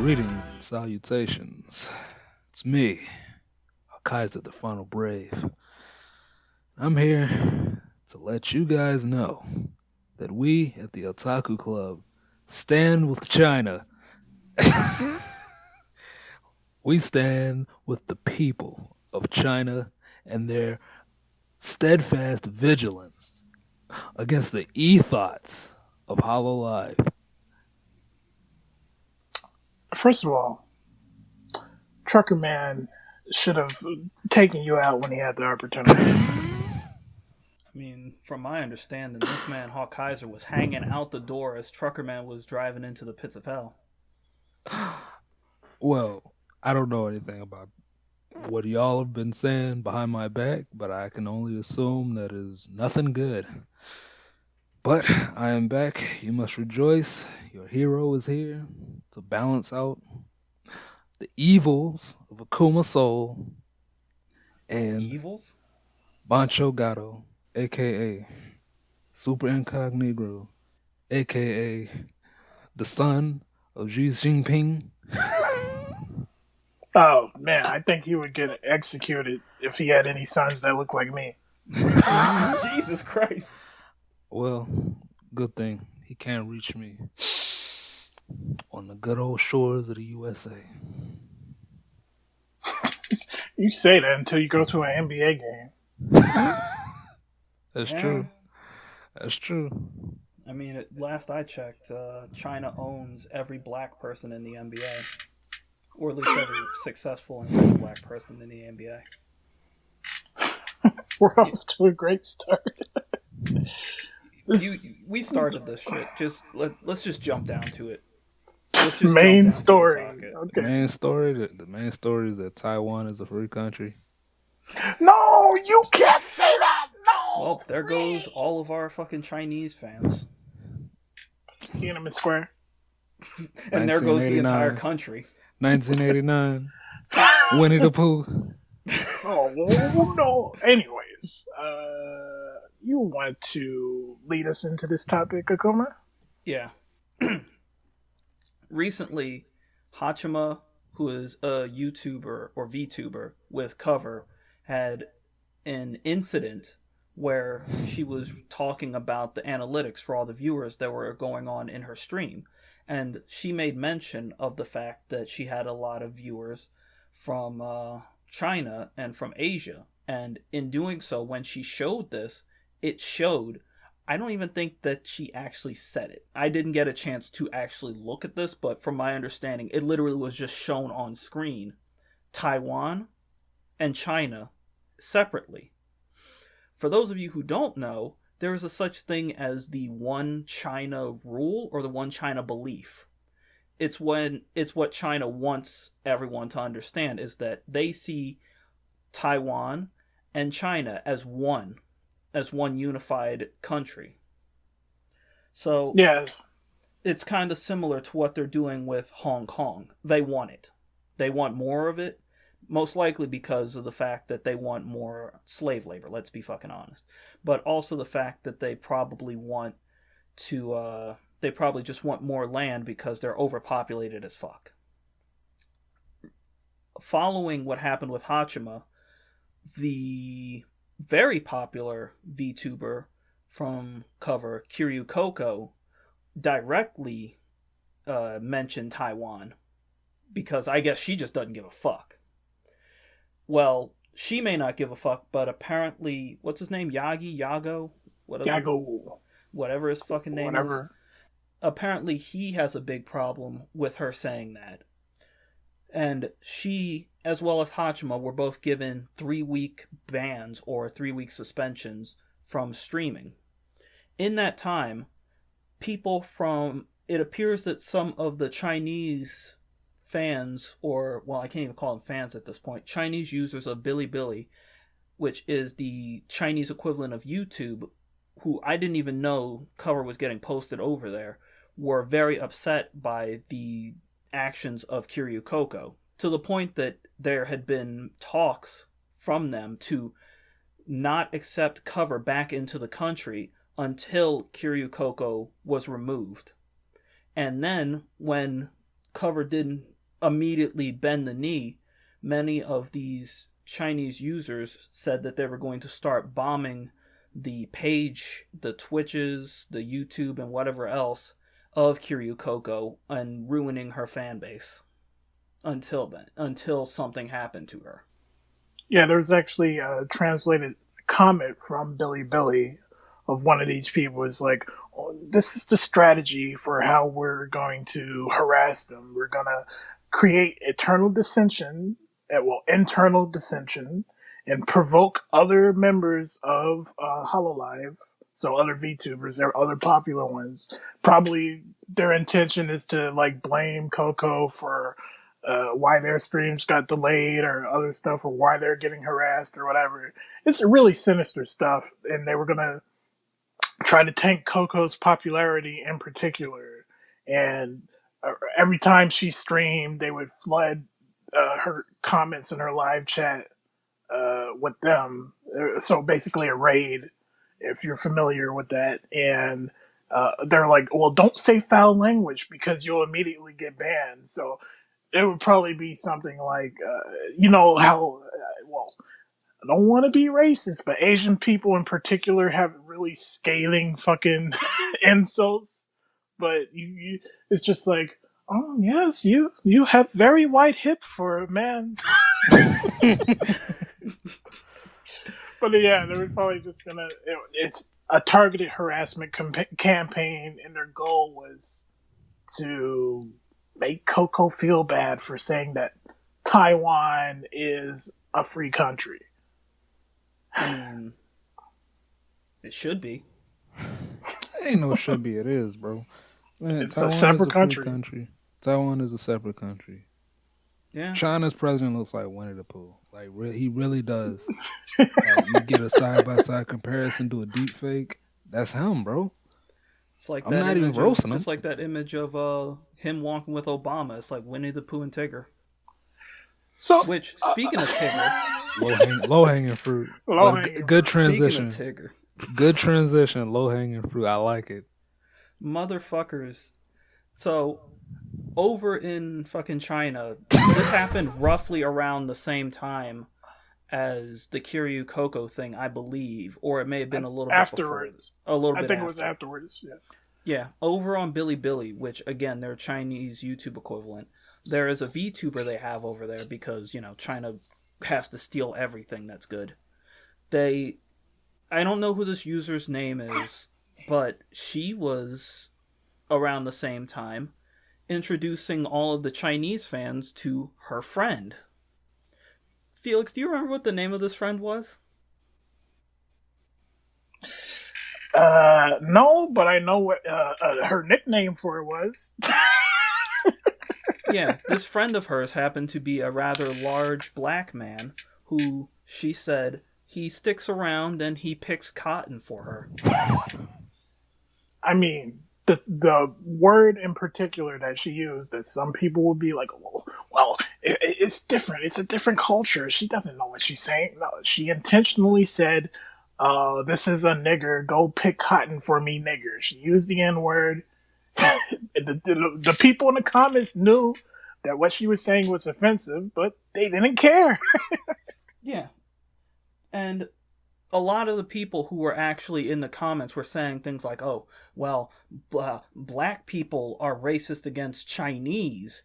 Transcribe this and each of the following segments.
Greetings and salutations. It's me, Kaiser the Final Brave. I'm here to let you guys know that we at the Otaku Club stand with China. We stand with the people of China and their steadfast vigilance against the ethos of Hollow Life. First of all, Trucker Man should have taken you out when he had the opportunity. I mean, from my understanding, this man, Hawk Kaiser, was hanging out the door as Trucker Man was driving into the pits of hell. Well, I don't know anything about what y'all have been saying behind my back, but I can only assume that is nothing good. But I am back. You must rejoice. Your hero is here to balance out the evils of Akuma Soul and Evils? Bancho Gato, aka Super Incognito, aka the son of Xi Jinping. Oh man, I think he would get executed if he had any sons that look like me. Jesus Christ. Well, good thing he can't reach me on the good old shores of the USA. You say that until you go to an NBA game. That's true. That's true. I mean, last I checked, China owns every black person in the NBA. Or at least every successful and rich black person in the NBA. We're off to a great start. We started this shit. Let's just jump down to it. Let's just main jump down story. To it. Okay. The main story is that Taiwan is a free country. No, you can't say that. No. Well, there goes all of our fucking Chinese fans. Tiananmen Square. And there goes the entire country. 1989. Winnie the Pooh. Oh no. Anyways, you want to lead us into this topic, Akuma? Yeah. Recently, Hachima, who is a YouTuber or VTuber with Cover, had an incident where she was talking about the analytics for all the viewers that were going on in her stream. And she made mention of the fact that she had a lot of viewers from China and from Asia. And in doing so, when she showed this, it showed... I don't even think that she actually said it. I didn't get a chance to actually look at this, but from my understanding, it literally was just shown on screen. Taiwan and China separately. For those of you who don't know, there is a such thing as the one China rule or the one China belief. It's what China wants everyone to understand is that they see Taiwan and China as one unified country. So yes, it's kind of similar to what they're doing with Hong Kong. They want it. They want more of it, most likely because of the fact that they want more slave labor, let's be fucking honest. But also the fact that they probably want to, they probably just want more land because they're overpopulated as fuck. Following what happened with Hachima, the very popular VTuber from Cover, Kiryu Coco, directly mentioned Taiwan because I guess she just doesn't give a fuck. Well, she may not give a fuck, but apparently, what's his name? Yago? Yago. Whatever his fucking name is. Apparently, he has a big problem with her saying that. And she, as well as Hachima, were both given 3-week bans or 3-week suspensions from streaming. In that time, it appears that some of the Chinese fans, or, well, I can't even call them fans at this point, Chinese users of Bilibili, which is the Chinese equivalent of YouTube, who I didn't even know Cover was getting posted over there, were very upset by the actions of Kiryu Coco, to the point that there had been talks from them to not accept Cover back into the country until Kiryu Coco was removed. And then when Cover didn't immediately bend the knee, many of these Chinese users said that they were going to start bombing the page, the Twitches, the YouTube, and whatever else of Kiryu Coco and ruining her fan base until then, until something happened to her. Yeah, there's actually a translated comment from Billy of one of these people. Is like, oh, this is the strategy for how we're going to harass them. We're gonna create internal dissension, and provoke other members of Hololive, so other VTubers, or other popular ones. Probably their intention is to like blame Coco for why their streams got delayed or other stuff, or why they're getting harassed or whatever. It's really sinister stuff, and they were gonna try to tank Coco's popularity in particular. And every time she streamed, they would flood her comments in her live chat with them. So basically, a raid, if you're familiar with that. And they're like, well, don't say foul language because you'll immediately get banned. So it would probably be something like, you know how, well, I don't want to be racist, but Asian people in particular have really scathing fucking insults. But it's just like, oh yes, you have very wide hip for a man. But yeah, they were probably just gonna. It's a targeted harassment campaign, and their goal was to make Coco feel bad for saying that Taiwan is a free country. It should be. Ain't no should be. It is, bro. Man, It's Taiwan a separate is country. Taiwan is a separate country. Yeah. China's president looks like Winnie the Pooh. Like he really does. Like, you get a side by side comparison to a deep fake. That's him, bro. It's like I'm that not even roasting him. It's like that image of him walking with Obama. It's like Winnie the Pooh and Tigger. So, which, speaking of Tigger, low hanging fruit. Good transition. Speaking of Tigger, good transition. Low hanging fruit. I like it. Motherfuckers. So, over in fucking China, this happened roughly around the same time as the Kiryu Coco thing, I believe, or it may have been a little afterwards. Bit before. A little I bit. think it was afterwards. Yeah. Yeah, over on Bilibili, which again, their Chinese YouTube equivalent, there is a VTuber they have over there because, you know, China has to steal everything that's good. I don't know who this user's name is, but she was around the same time introducing all of the Chinese fans to her friend. Felix, do you remember what the name of this friend was? No, but I know what her nickname for it was. Yeah, this friend of hers happened to be a rather large black man who, she said, he sticks around and he picks cotton for her. I mean, the word in particular that she used, that some people would be like, well, it's different. It's a different culture. She doesn't know what she's saying. No, she intentionally said, this is a nigger. Go pick cotton for me, nigger. She used the N-word. The people in the comments knew that what she was saying was offensive, but they didn't care. Yeah. And a lot of the people who were actually in the comments were saying things like, oh, well, black people are racist against Chinese,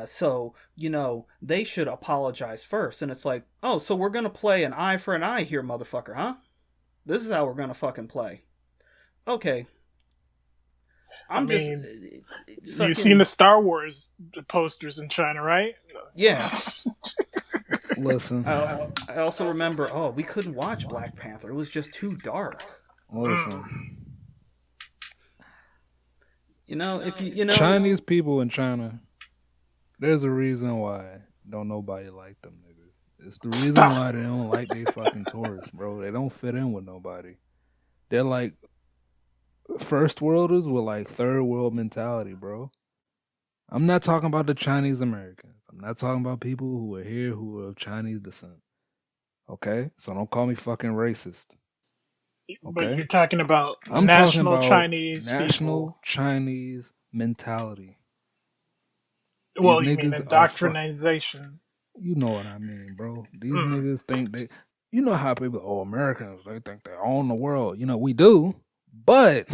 so, you know, they should apologize first. And it's like, oh, so we're going to play an eye for an eye here, motherfucker, huh? This is how we're going to fucking play. Okay. You've seen the Star Wars posters in China, right? Yeah. Listen. I also remember, we couldn't watch Black Panther. It was just too dark. Listen. You know, Chinese people in China, there's a reason why don't nobody like them niggas. It's the reason why they don't like they fucking tourists, bro. They don't fit in with nobody. They're like first worlders with like third world mentality, bro. I'm not talking about the Chinese Americans. I'm not talking about people who are here who are of Chinese descent. Okay? So don't call me fucking racist. Okay? But you're talking about national Chinese mentality. These Well, you mean niggas are fuck. indoctrination? You know what I mean, bro. These niggas think they. You know how people, Americans, they think they own the world. You know, we do. But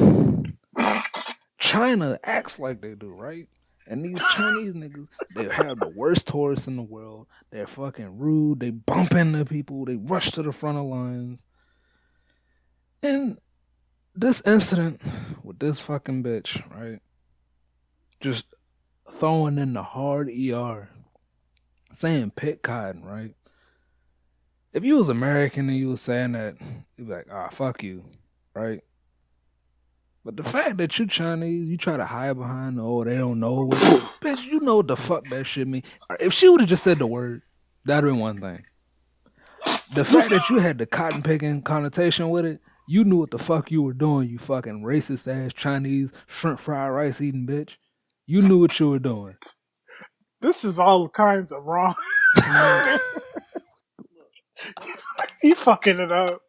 China acts like they do, right? And these Chinese niggas, they have the worst tourists in the world. They're fucking rude. They bump into people. They rush to the front of lines. And this incident with this fucking bitch, right? Just throwing in the hard ER, saying pick cotton, right? If you was American and you was saying that, you'd be like, fuck you, right? But the fact that you Chinese, you try to hide behind, they don't know what, bitch, you know what the fuck that shit mean. If she would have just said the word, that'd been one thing. The fact that you had the cotton picking connotation with it, you knew what the fuck you were doing, you fucking racist ass Chinese shrimp fried rice eating bitch. You knew what you were doing. This is all kinds of wrong. You fucking it up.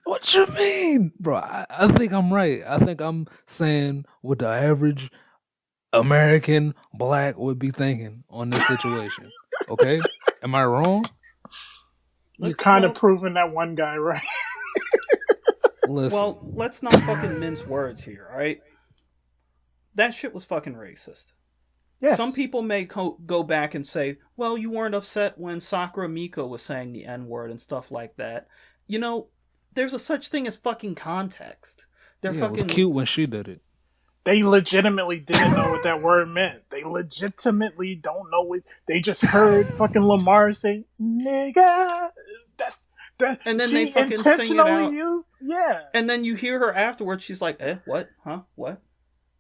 What you mean? Bro, I think I'm right. I think I'm saying what the average American black would be thinking on this situation. Okay? Am I wrong? You kind of proving that one guy right. Listen. Well, let's not fucking mince words here, alright? That shit was fucking racist. Yes. Some people may go back and say, well, you weren't upset when Sakura Miko was saying the N-word and stuff like that. You know, there's a such thing as fucking context. It was cute when she did it. They legitimately didn't know what that word meant. They legitimately don't know what. They just heard fucking Lamar say "nigga." And then she they fucking intentionally sing it out. used. Yeah. And then you hear her afterwards. She's like, what? Huh? What?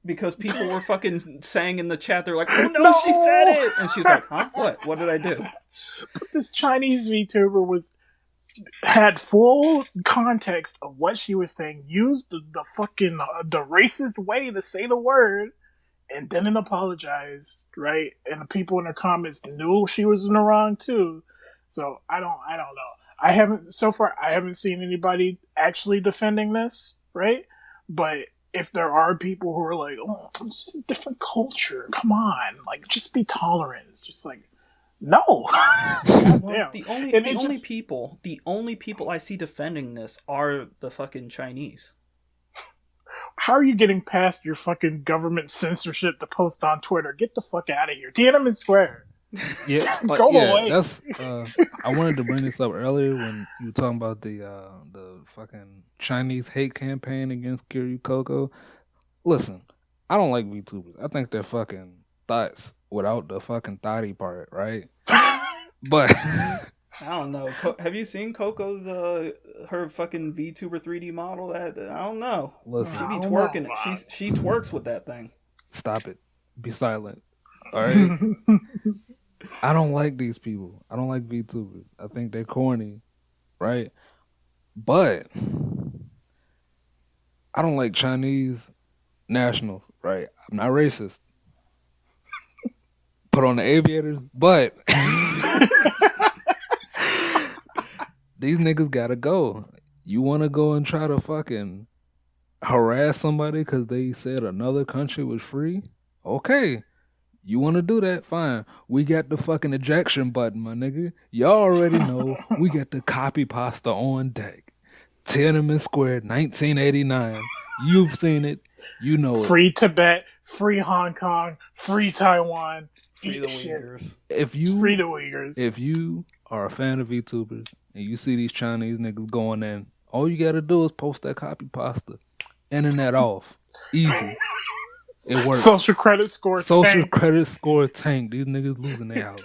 Because people were fucking saying in the chat, they're like, oh no, she said it! And she's like, huh? What? What did I do? But this Chinese VTuber had full context of what she was saying, used the fucking the racist way to say the word, and didn't apologize, right? And the people in the comments knew she was in the wrong too. So I don't know. I haven't seen anybody actually defending this, right? But if there are people who are like, oh, it's just a different culture, come on, like just be tolerant. It's just like, no. Well, the only people I see defending this are the fucking Chinese. How are you getting past your fucking government censorship to post on Twitter? Get the fuck out of here. Tiananmen Square. Yeah, go away. That's. I wanted to bring this up earlier when you were talking about the fucking Chinese hate campaign against Kiryu Coco. Listen, I don't like VTubers. I think they're fucking thoughts without the fucking thotty part, right? But I don't know. Have you seen Coco's her fucking VTuber 3D model? I don't know. Listen, she be twerking it. She twerks with that thing. Stop it. Be silent. All right. I don't like these people. I don't like VTubers. I think they're corny, right? But I don't like Chinese nationals, right? I'm not racist. Put on the aviators, but these niggas gotta go. You wanna go and try to fucking harass somebody because they said another country was free? Okay. You want to do that? Fine. We got the fucking ejection button, my nigga. Y'all already know we got the copy pasta on deck. Tiananmen Square, 1989. You've seen it. You know it. Free Tibet, free Hong Kong, free Taiwan. Free the Uyghurs. Free the Uyghurs. If you are a fan of VTubers and you see these Chinese niggas going in, all you got to do is post that copy pasta. Internet off. Easy. It works. Social credit score tank. These niggas losing their house.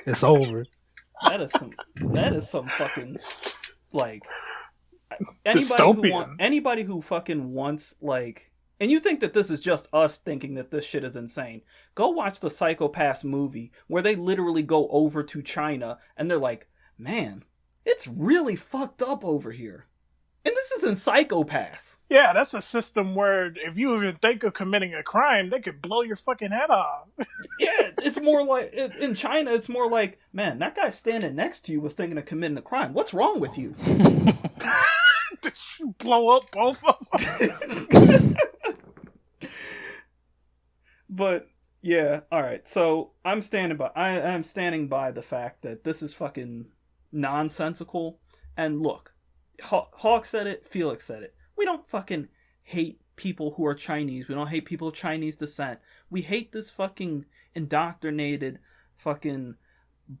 It's over. That is some fucking like anybody who fucking wants like, and you think that this is just us thinking that this shit is insane. Go watch the Psycho-Pass movie where they literally go over to China and they're like, man, it's really fucked up over here. And this is in Psycho-Pass. Yeah, that's a system where if you even think of committing a crime, they could blow your fucking head off. Yeah, it's more like, in China, it's more like, man, that guy standing next to you was thinking of committing a crime. What's wrong with you? Blow up both of them. But, Yeah, all right. So I'm standing by. I'm standing by the fact that this is fucking nonsensical. And look, Hawk said it. Felix said it. We don't fucking hate people who are Chinese. We don't hate people of Chinese descent. We hate this fucking indoctrinated, fucking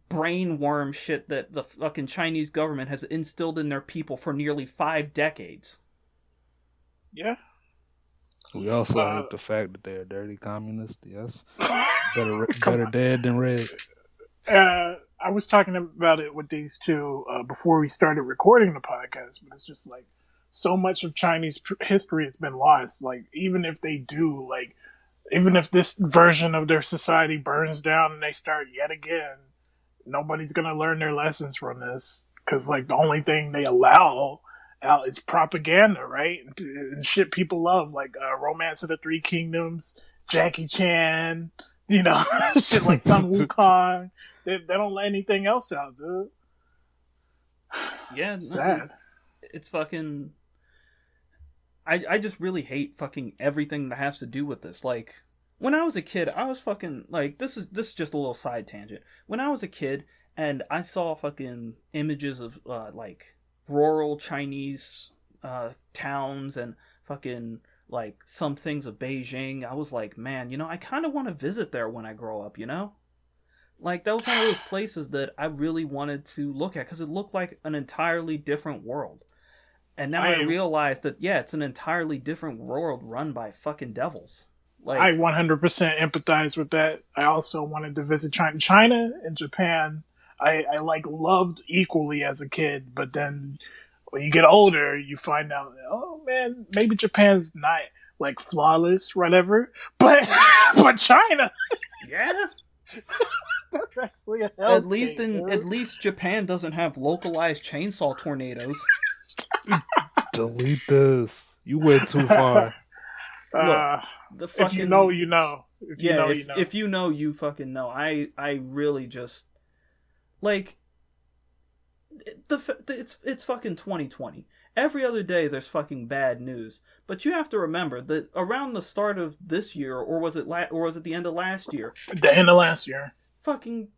brainworm shit that the fucking Chinese government has instilled in their people for nearly 5 decades. Yeah. We also hate the fact that they're dirty communists. Yes, better Come better dead than red. on. I was talking about it with these two before we started recording the podcast, but it's just like so much of Chinese history has been lost. Like, even if they do, like, even if this version of their society burns down and they start yet again, nobody's gonna learn their lessons from this because, like, the only thing they allow out is propaganda, right? And shit people love, like Romance of the Three Kingdoms, Jackie Chan, you know, shit like Sun Wukong. They don't let anything else out, dude. Yeah, sad. It's fucking. I just really hate fucking everything that has to do with this. Like, when I was a kid, I was fucking like, this is just a little side tangent. When I was a kid and I saw fucking images of like rural Chinese towns and fucking like some things of Beijing, I was like, man, I kind of want to visit there when I grow up, Like, that was one of those places that I really wanted to look at because it looked like an entirely different world. And now I realize that, yeah, it's an entirely different world run by fucking devils. Like, I 100% empathize with that. I also wanted to visit China. China and Japan, I like loved equally as a kid, but then when you get older, you find out, oh man, maybe Japan's not like flawless, whatever, but but China, yeah, that's actually a at least Japan doesn't have localized chainsaw tornadoes. Delete this. You went too far. Look, the fucking, if you know, you know. If you know, if, you know. If you know, you fucking know. I really just like it's fucking 2020. Every other day there's fucking bad news. But you have to remember that around the start of this year, or was it the end of last year? The end of last year. Fucking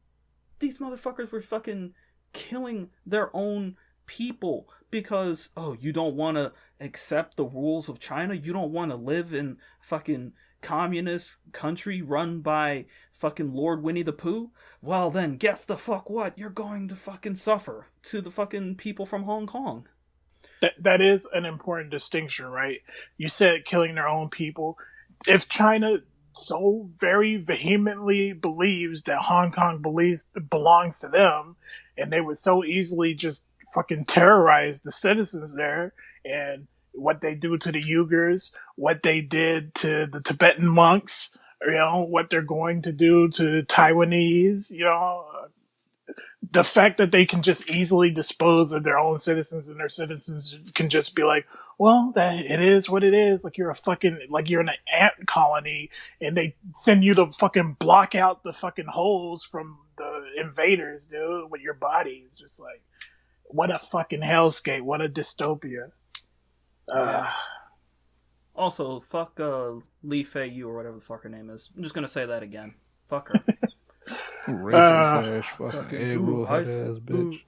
these motherfuckers were fucking killing their own people because, oh, you don't want to accept the rules of China? You don't want to live in fucking communist country run by fucking Lord Winnie the Pooh? Well, then guess the fuck what? You're going to fucking suffer to the fucking people from Hong Kong. That is an important distinction, right? You said killing their own people. If China so very vehemently believes that Hong Kong belongs to them, and they would so easily just fucking terrorize the citizens there, and what they do to the Uyghurs, what they did to the Tibetan monks, what they're going to do to Taiwanese, the fact that they can just easily dispose of their own citizens and their citizens can just be like, well, it is what it is. Like, you're you're in an ant colony and they send you to fucking block out the fucking holes from the invaders, dude, with your body. It's just like, what a fucking hellscape. What a dystopia. Also, fuck Li Fei Yu or whatever the fuck her name is. I'm just gonna say that again. Fuck her. Racist ass fucking egg roll head ass bitch.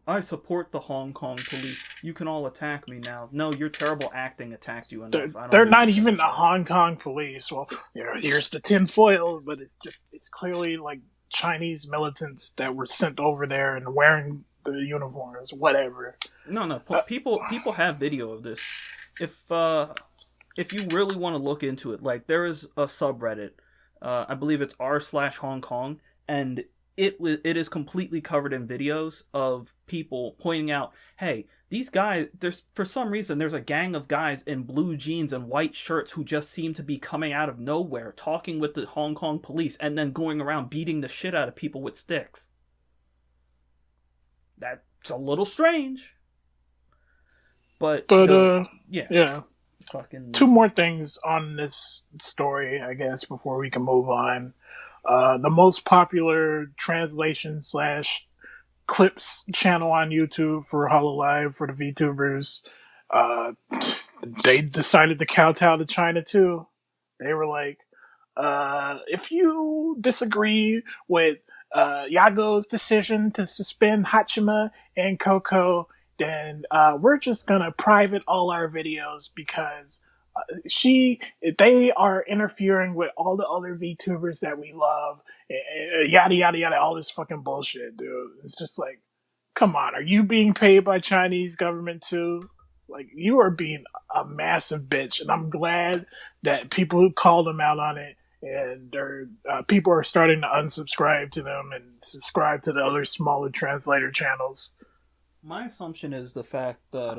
I support the Hong Kong police. You can all attack me now. No, your terrible acting attacked you enough. They're not even the Hong Kong police. Well, here's the tinfoil, but it's clearly like Chinese militants that were sent over there and wearing the uniforms, whatever. No. People have video of this. If you really want to look into it, like, there is a subreddit. I believe it's r/Hong Kong, and it is completely covered in videos of people pointing out, hey, these guys, for some reason there's a gang of guys in blue jeans and white shirts who just seem to be coming out of nowhere, talking with the Hong Kong police, and then going around beating the shit out of people with sticks. That's a little strange. But yeah. Fucking... Two more things on this story, I guess, before we can move on. The most popular translation / clips channel on YouTube for Hololive, for the VTubers, they decided to kowtow to China too. They were like, if you disagree with Yago's decision to suspend Hachima and Coco, then we're just gonna private all our videos because they are interfering with all the other VTubers that we love, yada yada yada, all this fucking bullshit, dude. It's just like, come on, are you being paid by Chinese government too? Like, you are being a massive bitch, and I'm glad that people who called them out on it, and people are starting to unsubscribe to them and subscribe to the other smaller translator channels. My assumption is the fact that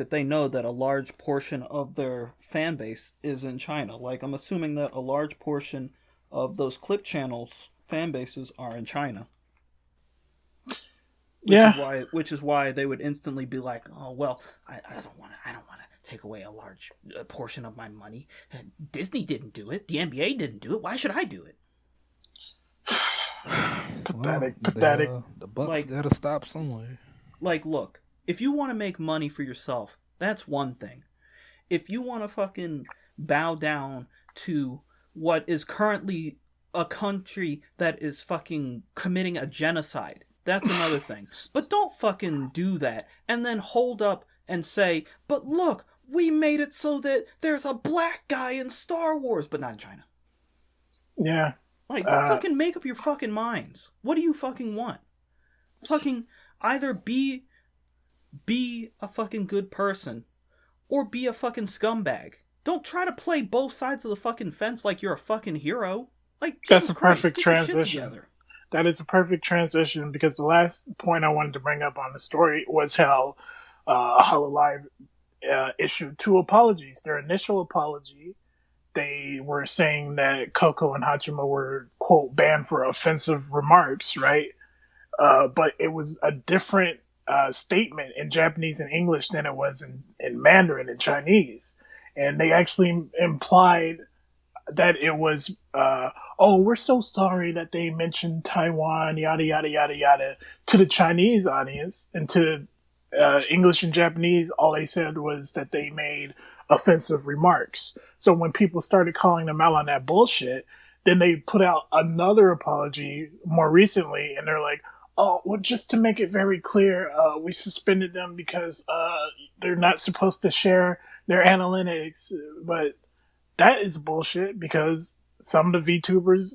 they know that a large portion of their fan base is in China. Like, I'm assuming that a large portion of those clip channels fan bases are in China. Which is why they would instantly be like, "Oh well, I don't want to take away a large portion of my money. Disney didn't do it. The NBA didn't do it. Why should I do it?" Pathetic. The Bucks gotta stop somewhere. Like, look, if you want to make money for yourself, that's one thing. If you want to fucking bow down to what is currently a country that is fucking committing a genocide, that's another thing. But don't fucking do that and then hold up and say, "But look, we made it so that there's a black guy in Star Wars," but not in China. Yeah. Like, fucking make up your fucking minds. What do you fucking want? Fucking either be a fucking good person or be a fucking scumbag. Don't try to play both sides of the fucking fence like you're a fucking hero. Like, that's a perfect transition. That is a perfect transition, because the last point I wanted to bring up on the story was how Hololive issued 2 apologies. Their initial apology, they were saying that Coco and Hachima were, quote, banned for offensive remarks, right? But it was a different statement in Japanese and English than it was in Mandarin and Chinese. And they actually implied that it was, oh, we're so sorry that they mentioned Taiwan, yada, yada, yada, yada, to the Chinese audience. And to English and Japanese, all they said was that they made offensive remarks. So when people started calling them out on that bullshit, then they put out another apology more recently, and they're like, oh, well, just to make it very clear, we suspended them because they're not supposed to share their analytics. But that is bullshit, because some of the VTubers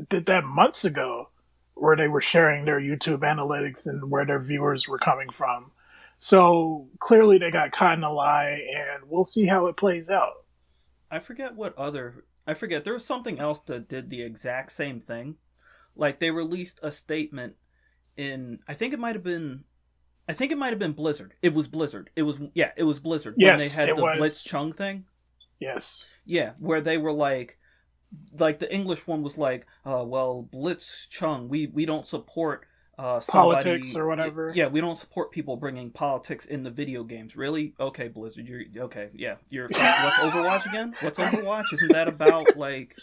did that months ago, where they were sharing their YouTube analytics and where their viewers were coming from. So clearly they got caught in a lie, and we'll see how it plays out. I forget. There was something else that did the exact same thing. Like, they released a statement I think it might have been Blizzard. It was Blizzard. It was Blizzard. Yes, when they had the Blitz Chung thing. Yes. Yeah, where they were like the English one was like, well, Blitz Chung, we don't support politics or whatever. Yeah, we don't support people bringing politics in the video games. Really? Okay, Blizzard, you're okay. Yeah, what's Overwatch again? What's Overwatch? Isn't that about, like,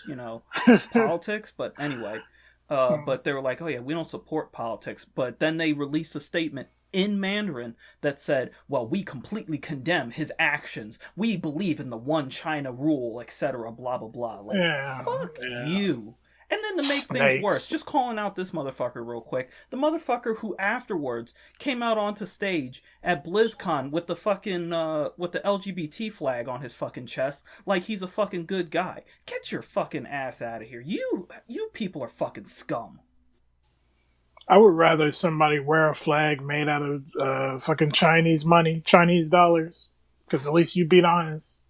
politics? But anyway, but they were like, oh yeah, we don't support politics. But then they released a statement in Mandarin that said, well, we completely condemn his actions. We believe in the one China rule, etc. Blah blah blah. Like, fuck you. And then to make things worse, just calling out this motherfucker real quick. The motherfucker who afterwards came out onto stage at BlizzCon with the fucking, with the LGBT flag on his fucking chest, like he's a fucking good guy. Get your fucking ass out of here. You people are fucking scum. I would rather somebody wear a flag made out of fucking Chinese money, Chinese dollars. Because at least you'd be honest.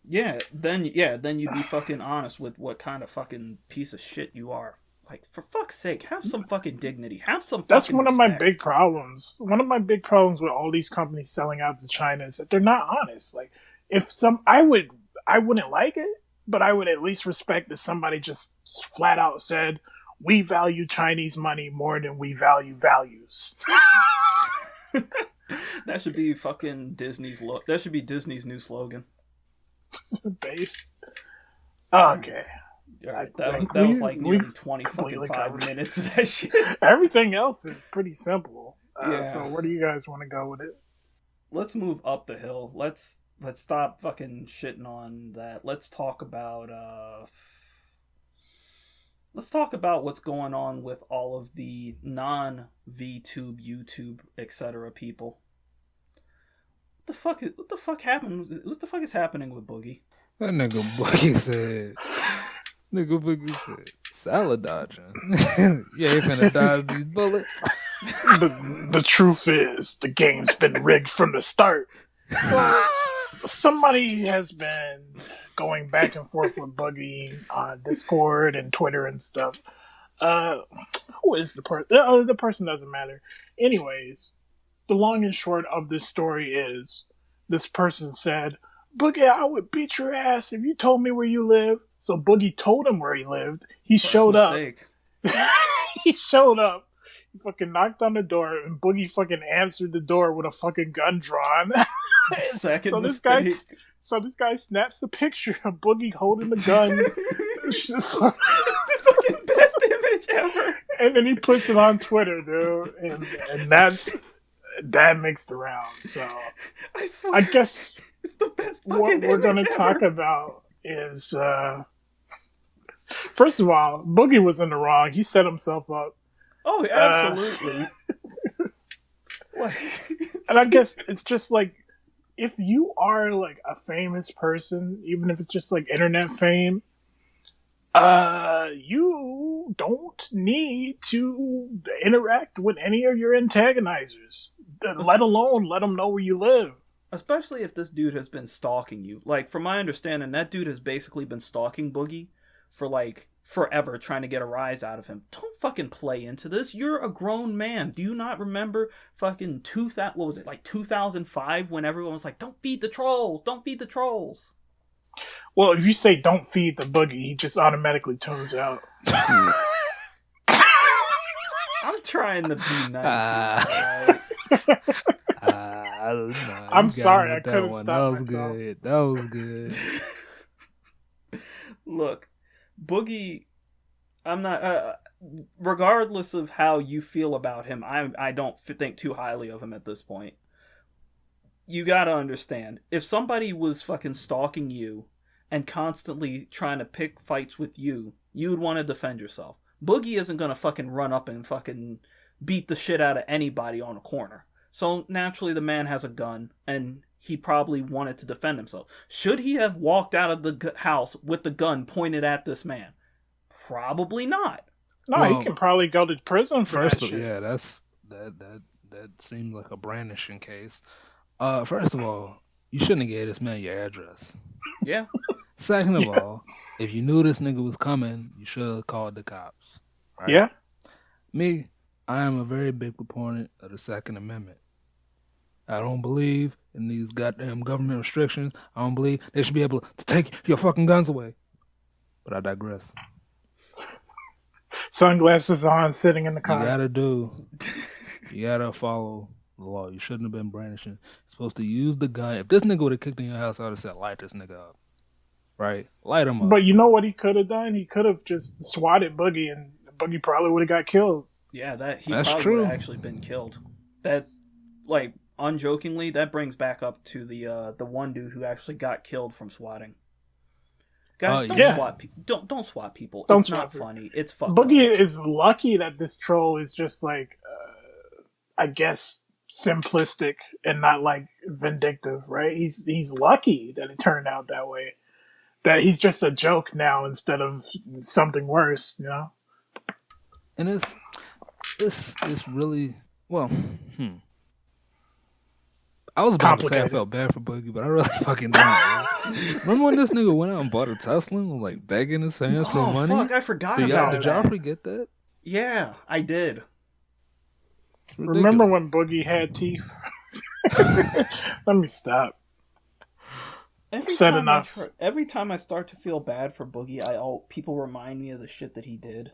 Then you'd be fucking honest with what kind of fucking piece of shit you are. Like, for fuck's sake, have some fucking dignity. Have some fucking That's one respect. of my big problems. One of my big problems with all these companies selling out to China is that they're not honest. Like, I wouldn't like it, but I would at least respect if somebody just flat out said, we value Chinese money more than we value values. That should be fucking Disney's that should be Disney's new slogan. Base. Okay. Right, that was like nearly 20 fucking 5 minutes of that shit. Everything else is pretty simple. So where do you guys want to go with it? Let's move up the hill. Let's let's stop fucking shitting on that. Let's talk about what's going on with all of the non-VTube, YouTube, etc. people. What the fuck happened? What the fuck is happening with Boogie? That nigga Boogie said, salad dodging. You ain't finna dodge these bullets. The truth is, the game's been rigged from the start. So somebody has been going back and forth with Boogie on Discord and Twitter and stuff. Who is the person? The person doesn't matter. Anyways, the long and short of this story is, this person said, Boogie, I would beat your ass if you told me where you live. So Boogie told him where he lived. He showed up. He showed up. He fucking knocked on the door, and Boogie fucking answered the door with a fucking gun drawn. Second mistake. So this guy snaps a picture of Boogie holding the gun. It's the fucking best image ever. And then he puts it on Twitter, dude. And that makes the rounds. So I swear, I guess it's the best what we're going to talk about is, first of all, Boogie was in the wrong. He set himself up. Oh, absolutely. And I guess it's just like, if you are like a famous person, even if it's just like internet fame, you don't need to interact with any of your antagonizers, let alone let them know where you live. Especially if this dude has been stalking you. Like, from my understanding, that dude has basically been stalking Boogie for like forever, trying to get a rise out of him. Don't fucking play into this. You're a grown man. Do you not remember fucking 2005 when everyone was like, don't feed the trolls, don't feed the trolls? Well, if you say don't feed the Boogie, he just automatically tunes out. I'm trying to be nice. I'm sorry, I couldn't stop myself. That was good. Look, Boogie, I'm not. Regardless of how you feel about him, I don't think too highly of him at this point. You gotta understand, if somebody was fucking stalking you and constantly trying to pick fights with you, you would want to defend yourself. Boogie isn't gonna fucking run up and fucking beat the shit out of anybody on a corner. So naturally, the man has a gun, and he probably wanted to defend himself. Should he have walked out of the house with the gun pointed at this man? Probably not. No, he can probably go to prison for that shit. Yeah, that seems like a brandishing case. First of all, you shouldn't have gave this man your address. Yeah. Second of all, if you knew this nigga was coming, you should have called the cops. Right? Yeah. Me, I am a very big proponent of the Second Amendment. I don't believe in these goddamn government restrictions. I don't believe they should be able to take your fucking guns away. But I digress. Sunglasses on, sitting in the car. You gotta follow the law. You shouldn't have been brandishing. You're supposed to use the gun. If this nigga would have kicked in your house, I would have said, light this nigga up. Right? Light him up. But you know what he could have done? He could have just swatted Boogie, and Boogie probably would have got killed. Yeah, That's probably true. would have actually been killed. That, like, unjokingly, that brings back up to the one dude who actually got killed from swatting. Guys, don't swat people. It's not funny. It's fucked Boogie up. is lucky that this troll is just like, I guess, simplistic and not like vindictive, right? He's lucky that it turned out that way. That he's just a joke now instead of something worse, you know? And it's really, well, I was about to say I felt bad for Boogie, but I really fucking don't. Remember when this nigga went out and bought a Tesla and was like begging his fans for money? Oh, fuck, I forgot about Did y'all forget that? Yeah, I did. Remember when Boogie had teeth? Let me stop. Every time I start to feel bad for Boogie, people remind me of the shit that he did.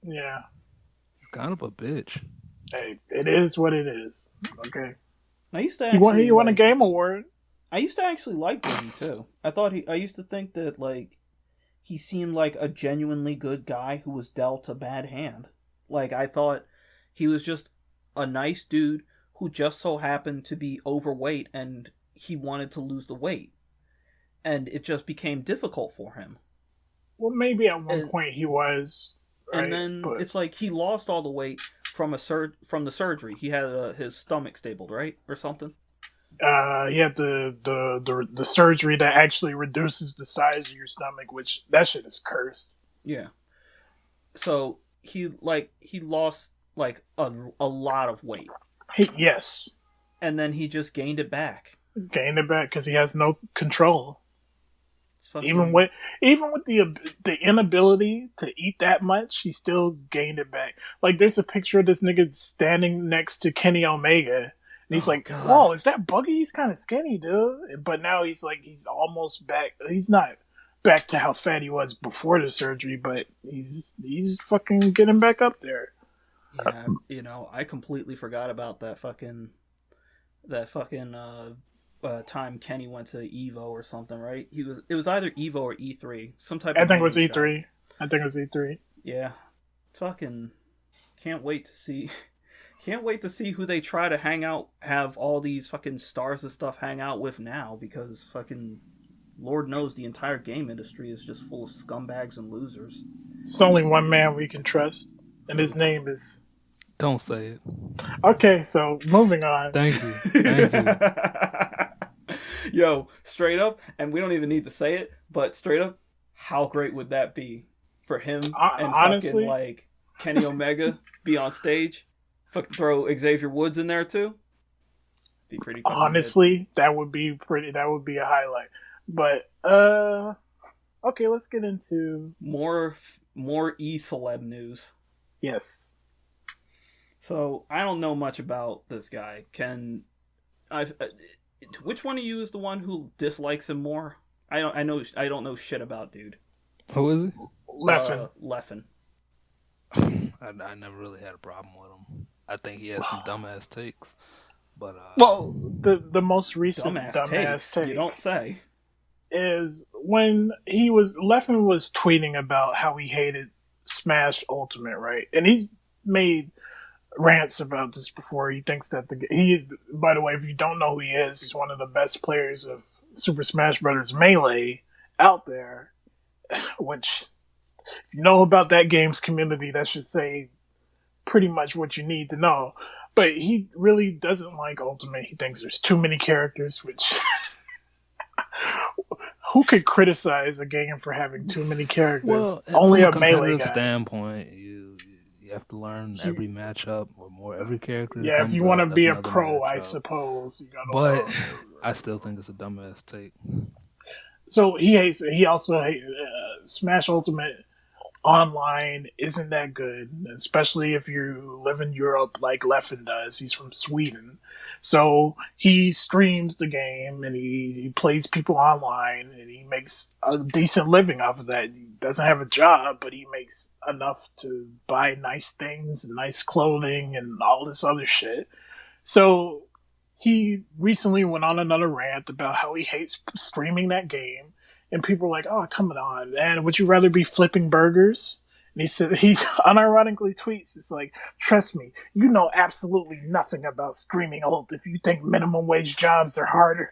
Yeah. Kind of a bitch. Hey, it is what it is. Okay. I used to he won a Game Award. I used to actually like Boogie too. I used to think that like he seemed like a genuinely good guy who was dealt a bad hand. Like I thought he was just a nice dude who just so happened to be overweight and he wanted to lose the weight, and it just became difficult for him. Well, maybe at one And point he was and right, then but it's like he lost all the weight from from the surgery. He had his stomach stabled, right, or something. he had the surgery that actually reduces the size of your stomach, which that shit is cursed. Yeah. So he lost like a lot of weight, Yes, and then he just gained it back. gained it back because he has no control. It's fucking Even with the inability to eat that much, he still gained it back. Like there's a picture of this nigga standing next to Kenny Omega, and he's like, God. "Whoa, is that Buggy? He's kind of skinny, dude." But now he's almost back. He's not back to how fat he was before the surgery, but he's fucking getting back up there. Yeah, I completely forgot about that fucking time Kenny went to Evo or something, right? It was either Evo or E3, some type I of think it was media show. E3. I think it was E3. Yeah, fucking can't wait to see. Can't wait to see who they try to have all these fucking stars and stuff hang out with now, because fucking Lord knows the entire game industry is just full of scumbags and losers. There's only one man we can trust, and his name is. Don't say it. Okay, so moving on. Thank you. Thank you. Yo, straight up, and we don't even need to say it, but straight up, how great would that be for him and honestly, fucking like Kenny Omega be on stage? Fucking throw Xavier Woods in there too. Be pretty. Honestly, that would be pretty. That would be a highlight. But okay, let's get into more e-celeb news. Yes. So I don't know much about this guy. Which one of you is the one who dislikes him more? I don't know shit about dude. Who is he? Leffen. I never really had a problem with him. I think he has some dumbass takes, but well, the most recent dumbass take you don't say, is when Leffen was tweeting about how he hated Smash Ultimate, right? And he's made rants about this before. He thinks that by the way, if you don't know who he is, he's one of the best players of Super Smash Bros. Melee out there, which if you know about that game's community, that should say pretty much what you need to know. But he really doesn't like Ultimate. He thinks there's too many characters, which who could criticize a game for having too many characters? Well, only from a Melee guy. Standpoint, you have to learn every matchup or more every character. Yeah, if you want to be a pro, matchup. I suppose you gotta. But I still think it's a dumbass take. So he also hates Smash Ultimate online isn't that good, especially if you live in Europe like Leffen does. He's from Sweden. So he streams the game and he plays people online and he makes a decent living off of that. He doesn't have a job, but he makes enough to buy nice things and nice clothing and all this other shit. So he recently went on another rant about how he hates streaming that game. And people were like, "Oh, come on, man! Would you rather be flipping burgers?" And he said, he unironically tweets, "It's like, trust me, you know absolutely nothing about streaming ult if you think minimum wage jobs are harder."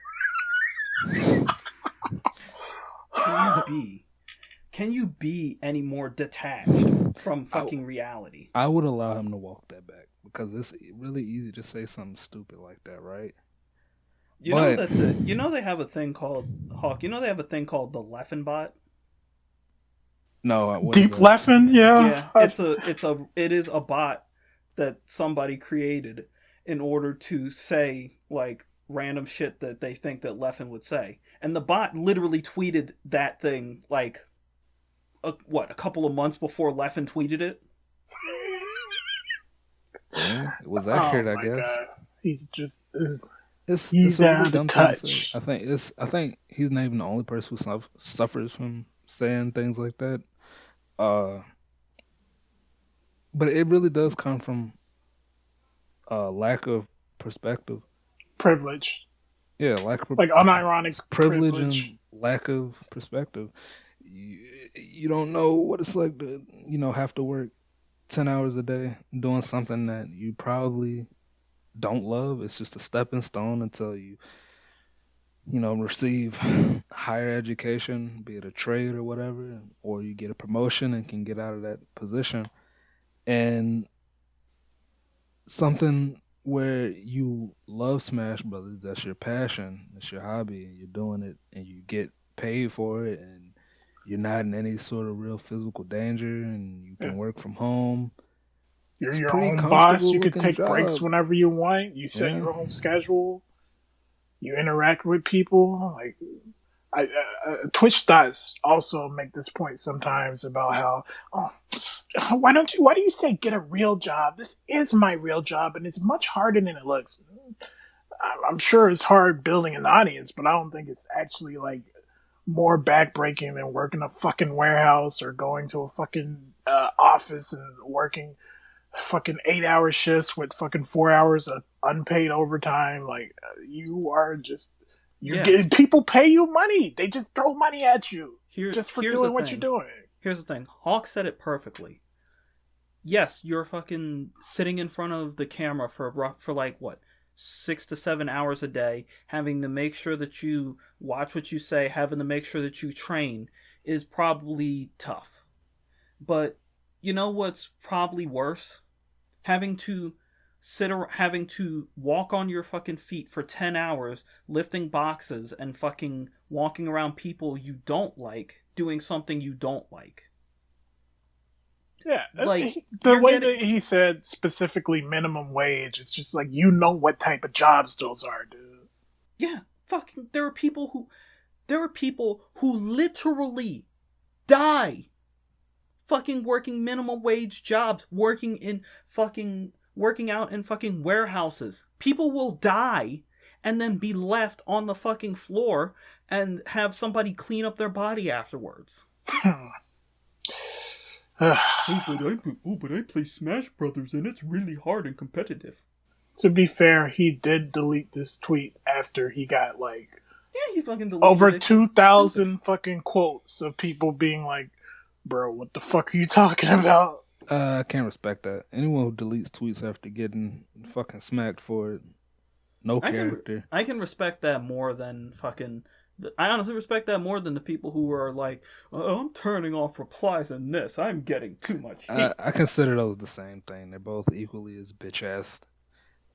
Can you be any more detached from fucking reality? I would allow him to walk that back because it's really easy to say something stupid like that, right? You know that they have a thing called Hawk. You know they have a thing called the Leffen bot. No, Deep Leffen, yeah. It is a bot that somebody created in order to say like random shit that they think that Leffen would say, and the bot literally tweeted that thing like a couple of months before Leffen tweeted it. Yeah, it was accurate, I guess. God. He's just. He's out of touch. I think he's not even the only person who suffers from saying things like that. But it really does come from lack of perspective, privilege. Yeah, like unironic privilege and lack of perspective. You don't know what it's like to have to work 10 hours a day doing something that you probably don't love. It's just a stepping stone until you receive higher education, be it a trade or whatever, or you get a promotion and can get out of that position. And something where you love Smash Brothers, that's your passion, that's your hobby, and you're doing it and you get paid for it, and you're not in any sort of real physical danger, and you Yeah. can work from home. You're It's a your pretty own boss. comfortable You could looking take breaks job. whenever you want. You set Yeah. your own schedule. You interact with people. Like Twitch does also make this point sometimes about how, oh, why do you say get a real job? This is my real job, and it's much harder than it looks. I'm sure it's hard building an audience, but I don't think it's actually like more backbreaking than working a fucking warehouse or going to a fucking office and working fucking 8 hour shifts with fucking 4 hours of unpaid overtime. Like you are just you're Yes. getting people pay you money. They just throw money at you just for Here's doing the what thing. you're doing. Here's the thing. Hawk said it perfectly. Yes, you're fucking sitting in front of the camera for like what, 6 to 7 hours a day, having to make sure that you watch what you say, having to make sure that you train is probably tough. But you know what's probably worse? Having to having to walk on your fucking feet for 10 hours lifting boxes and fucking walking around people you don't like doing something you don't like. Yeah, Like the you're way getting that he said specifically minimum wage, it's just like you know what type of jobs those are, dude. yeah, fucking there are people who literally die fucking working minimum wage jobs, working out in fucking warehouses. People will die and then be left on the fucking floor and have somebody clean up their body afterwards. But I play Smash Brothers and it's really hard and competitive. To be fair, he did delete this tweet after he got like Yeah, he fucking deleted over it. 2,000 fucking quotes of people being like, "Bro, what the fuck are you talking about?" I can't respect that. Anyone who deletes tweets after getting fucking smacked for it, no character. I can respect that more than fucking. I honestly respect that more than the people who are like, oh, I'm turning off replies in this. I'm getting too much heat. I consider those the same thing. They're both equally as bitch ass.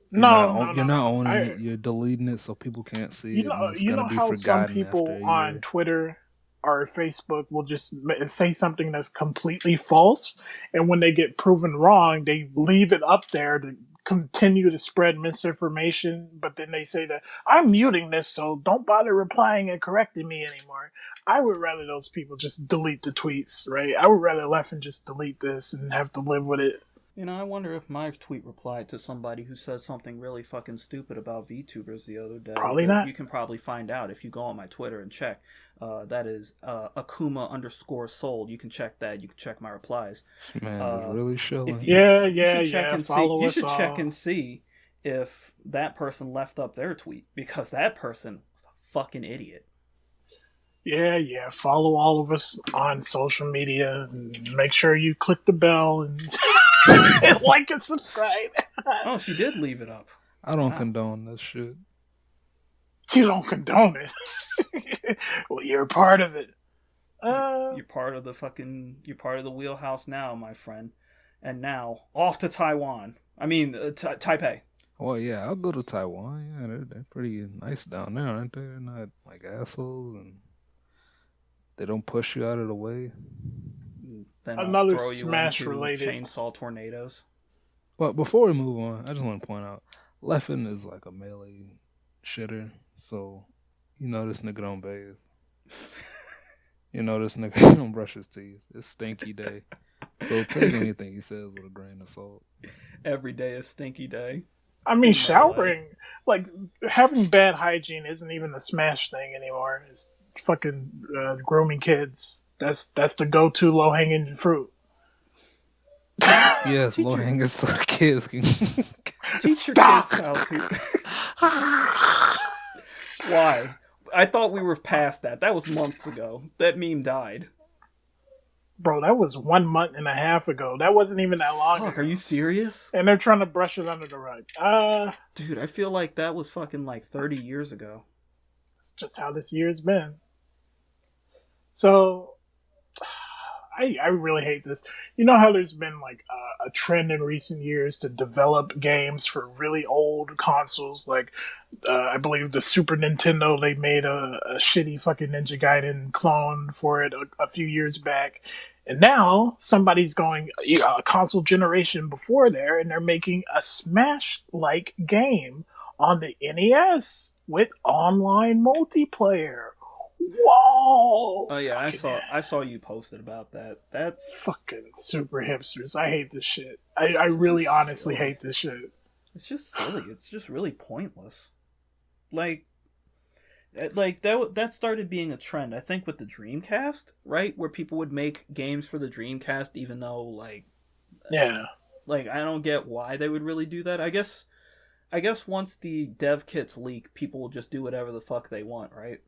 No. You're not owning it. You're deleting it so people can't see it, and it's You gonna know be how some forgotten after people a on year. Twitter or Facebook will just say something that's completely false, and when they get proven wrong, they leave it up there to continue to spread misinformation. But then they say that I'm muting this, so don't bother replying and correcting me anymore. I would rather those people just delete the tweets, right? I would rather Leffen just delete this and have to live with it. You know, I wonder if my tweet replied to somebody who said something really fucking stupid about VTubers the other day. Probably not. You can probably find out if you go on my Twitter and check. That is Akuma_sold. You can check that. You can check my replies. Man was really shilling. Yeah. Follow us all. check and see if that person left up their tweet, because that person was a fucking idiot. Yeah. Follow all of us on social media and make sure you click the bell and like and subscribe. Oh, she did leave it up. I don't condone this shit. You don't condone it. Well, you're a part of it. You're part of the wheelhouse now, my friend. And now, off to Taiwan. I mean, Taipei. Well, yeah, I'll go to Taiwan. Yeah, they're pretty nice down there, aren't they? They're not like assholes, and they don't push you out of the way. Then Another throw you Smash-related chainsaw tornadoes. But before we move on, I just want to point out, Leffen is like a melee shitter, so you know this nigga don't bathe. You know this nigga don't brush his teeth. It's stinky day. So take anything he says with a grain of salt. Every day is stinky day. I mean, showering, like having bad hygiene isn't even the Smash thing anymore. It's fucking grooming kids. That's the go-to low-hanging fruit. Yes, low hanging kids can teach your kids how to. Why? I thought we were past that. That was months ago. That meme died. Bro, that was 1 month and a half ago. That wasn't even that long ago. Are you serious? And they're trying to brush it under the rug. Dude, I feel like that was fucking like 30 years ago. It's just how this year's been. So I really hate this. You know how there's been like a trend in recent years to develop games for really old consoles, like I believe the Super Nintendo. They made a shitty fucking Ninja Gaiden clone for it a few years back, and now somebody's going a console generation before there, and they're making a Smash-like game on the NES with online multiplayer. Whoa! Oh yeah, I saw you posted about that. That's fucking super hipsters. I hate this shit. I really honestly hate this shit. It's just silly. It's just really pointless. Like that started being a trend, I think, with the Dreamcast, right? Where people would make games for the Dreamcast, even though yeah, I don't get why they would really do that. I guess once the dev kits leak, people will just do whatever the fuck they want, right?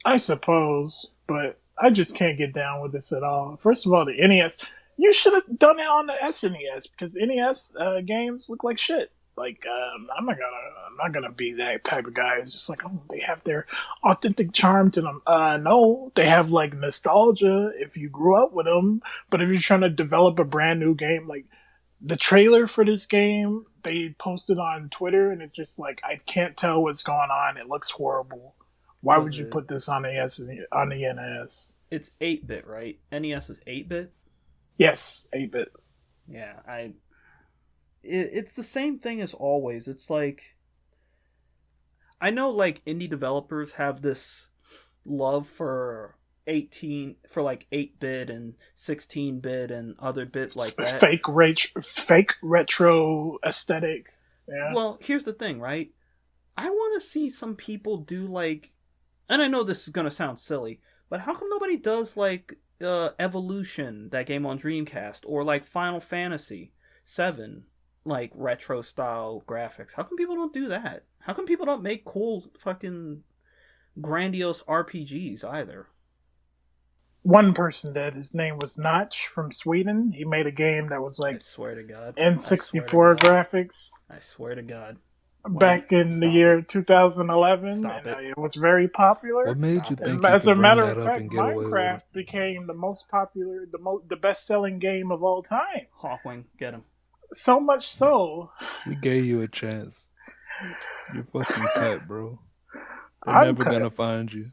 I suppose, but I just can't get down with this at all. First of all, the NES, you should have done it on the SNES because the NES games look like shit. Like I'm not gonna be that type of guy. It's just like, oh, they have their authentic charm to them. No, they have like nostalgia if you grew up with them. But if you're trying to develop a brand new game, like the trailer for this game, they posted on Twitter, and it's just like I can't tell what's going on. It looks horrible. Why would you put this on the NES? It's 8-bit, right? NES is 8-bit? Yes, 8-bit. Yeah, it's the same thing as always. It's like, I know like indie developers have this love for 8-bit and 16-bit and other bits like that. Fake retro aesthetic. Yeah. Well, here's the thing, right? I want to see some people do like, and I know this is going to sound silly, but how come nobody does like Evolution, that game on Dreamcast, or like Final Fantasy 7, like retro style graphics? How come people don't do that? How come people don't make cool fucking grandiose RPGs either? One person did. His name was Notch from Sweden. He made a game that was like, I swear to God, N64 graphics. I swear to God. Back in the year 2011, Stop and it was very popular. What made you think? As you a could matter bring of that up fact, and get away with Minecraft it? became the most popular, the best-selling game of all time. Hawkwing, get him. So much so, We gave you a chance. You're fucking cut, bro. They're I'm never cut. gonna find you.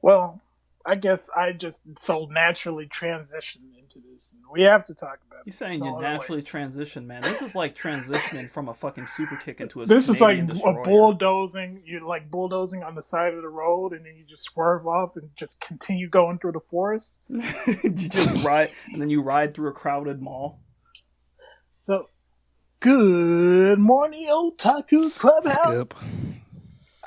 well, I guess I just so naturally transitioned into this. We have to talk about it. You saying you naturally transition, man? This is like transitioning from a fucking super kick into a. This Canadian is like destroyer. a bulldozing. You're like bulldozing on the side of the road, and then you just swerve off and just continue going through the forest. You just ride, and then you ride through a crowded mall. So, good morning, Otaku Clubhouse. Skip.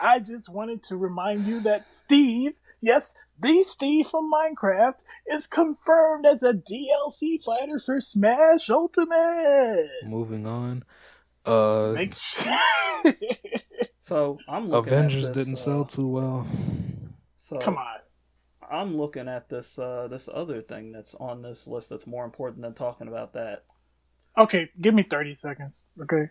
I just wanted to remind you that Steve, yes, the Steve from Minecraft, is confirmed as a DLC fighter for Smash Ultimate. Moving on. Make sure. So I'm looking Avengers at this, didn't sell too well. So Come on. I'm looking at this this other thing that's on this list that's more important than talking about that. Okay, give me 30 seconds, okay?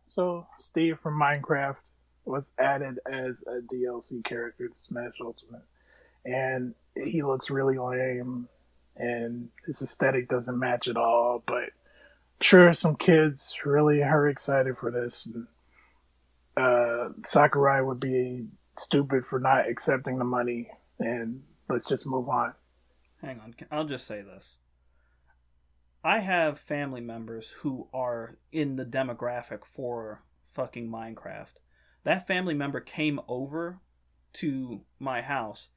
So Steve from Minecraft was added as a DLC character to Smash Ultimate. And he looks really lame, and his aesthetic doesn't match at all, but sure, some kids really are excited for this. And, Sakurai would be stupid for not accepting the money, and let's just move on. Hang on, I'll just say this. I have family members who are in the demographic for fucking Minecraft. That family member came over to my house,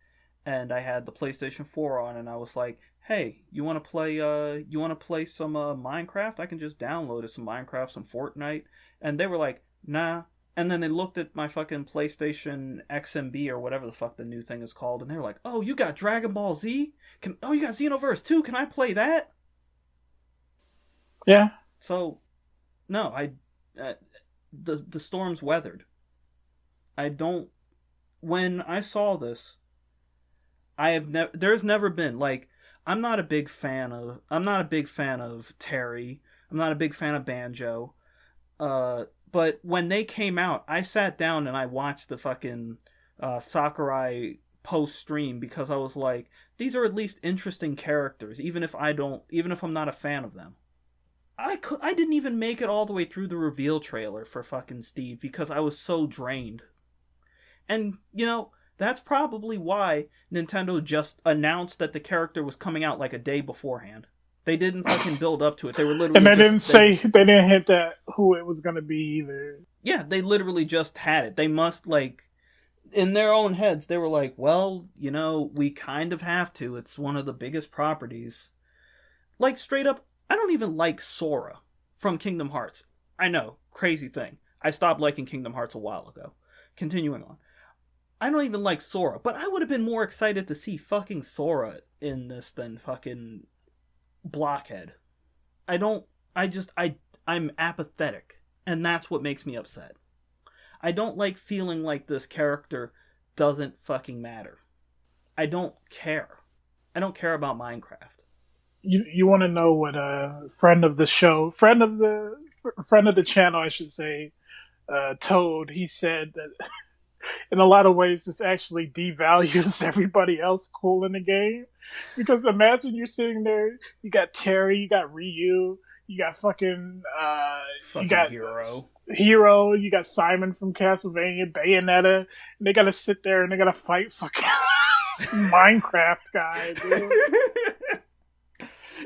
and I had the PlayStation 4 on, and I was like, "Hey, you want to play some Minecraft? I can just download it, some Minecraft, some Fortnite." And they were like, "Nah." And then they looked at my fucking PlayStation XMB or whatever the fuck the new thing is called, and they were like, "Oh, you got Dragon Ball Z? You got Xenoverse 2? Can I play that?" Yeah. So, no, the storm's weathered. I don't. When I saw this, there's never been like I'm not a big fan of Terry. I'm not a big fan of Banjo. But when they came out, I sat down and I watched the fucking Sakurai post stream because I was like, these are at least interesting characters, even if I'm not a fan of them. I didn't even make it all the way through the reveal trailer for fucking Steve because I was so drained. And, that's probably why Nintendo just announced that the character was coming out like a day beforehand. They didn't fucking build up to it. They were literally and they didn't hint at who it was going to be either. Yeah, they literally just had it. They must, in their own heads, they were like, well, we kind of have to. It's one of the biggest properties. Like, straight up, I don't even like Sora from Kingdom Hearts. I know, crazy thing. I stopped liking Kingdom Hearts a while ago. Continuing on. I don't even like Sora, but I would have been more excited to see fucking Sora in this than fucking Blockhead. I'm apathetic, and that's what makes me upset. I don't like feeling like this character doesn't fucking matter. I don't care. I don't care about Minecraft. You want to know what a friend of the channel, I should say, Toad, he said that in a lot of ways this actually devalues everybody else cool in the game. Because imagine you're sitting there, you got Terry, you got Ryu, you got fucking you got Hero, you got Simon from Castlevania, Bayonetta, and they gotta sit there and they gotta fight fucking Minecraft guy, dude.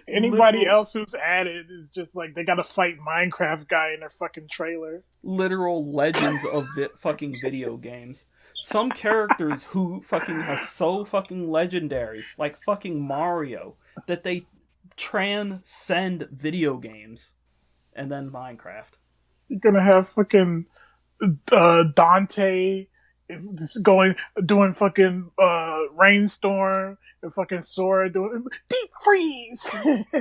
Anybody else who's added is just like they gotta fight Minecraft guy in their fucking trailer. Literal legends of fucking video games. Some characters who fucking are so fucking legendary, like fucking Mario, that they transcend video games, and then Minecraft. You're gonna have fucking Dante just doing fucking Rainstorm, and fucking Sora doing Deep Freeze,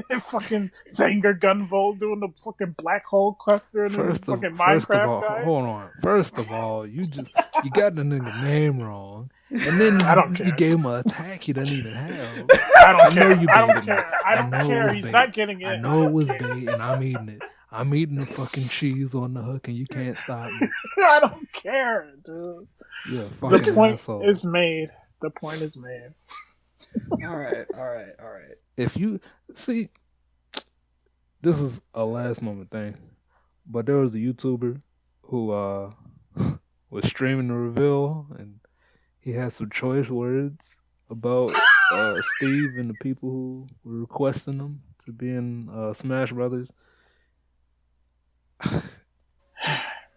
and fucking Zanger Gunvolt doing the fucking black hole cluster, and then fucking Minecraft guy. Hold on. First of all, you got the nigga name wrong, and then you gave him an attack he doesn't even have. I don't care. He's not getting it. I know it was bait, and I'm eating it. I'm eating the fucking cheese on the hook, and you can't stop me. I don't care, dude. Yeah, the point is made. The point is made. All right. If you see, this is a last moment thing, but there was a YouTuber who was streaming the reveal, and he had some choice words about Steve and the people who were requesting him to be in Smash Brothers.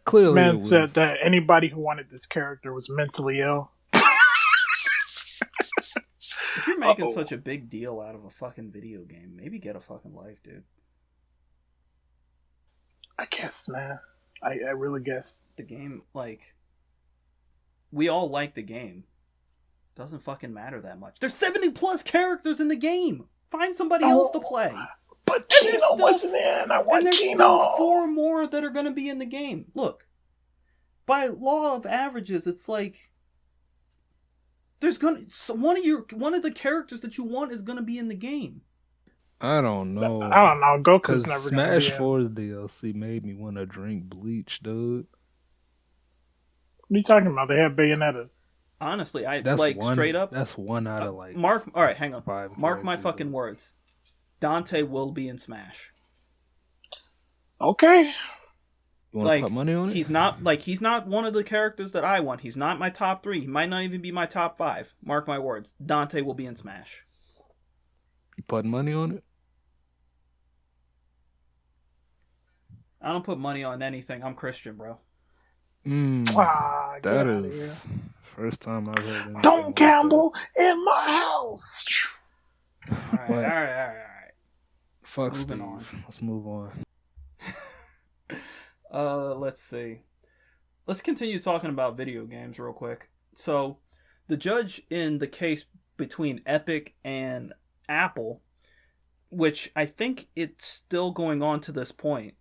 Clearly, man said that anybody who wanted this character was mentally ill. If you're making such a big deal out of a fucking video game, maybe get a fucking life, dude. I guess, man. I really guess. The game, we all like the game. Doesn't fucking matter that much. There's 70 plus characters in the game. Find somebody else to play. But Gino wasn't in. I want and Gino. Still 4 more that are going to be in the game. Look, by law of averages, it's like there's one of the characters that you want is going to be in the game. I don't know. Goku's never gonna be Smash 4's DLC made me want to drink bleach, dude. What are you talking about? They have Bayonetta. Honestly, straight up. That's one out of Mark. All right, hang on. 5 Mark my fucking words. Dante will be in Smash. Okay. You want to put money on it? He's not one of the characters that I want. He's not my top 3. He might not even be my top 5. Mark my words. Dante will be in Smash. You putting money on it? I don't put money on anything. I'm Christian, bro. That is first time I've heard it. Don't gamble in my house. All right. Fuck Steve. Let's move on. Let's see. Let's continue talking about video games real quick. So, the judge in the case between Epic and Apple, which I think it's still going on to this point,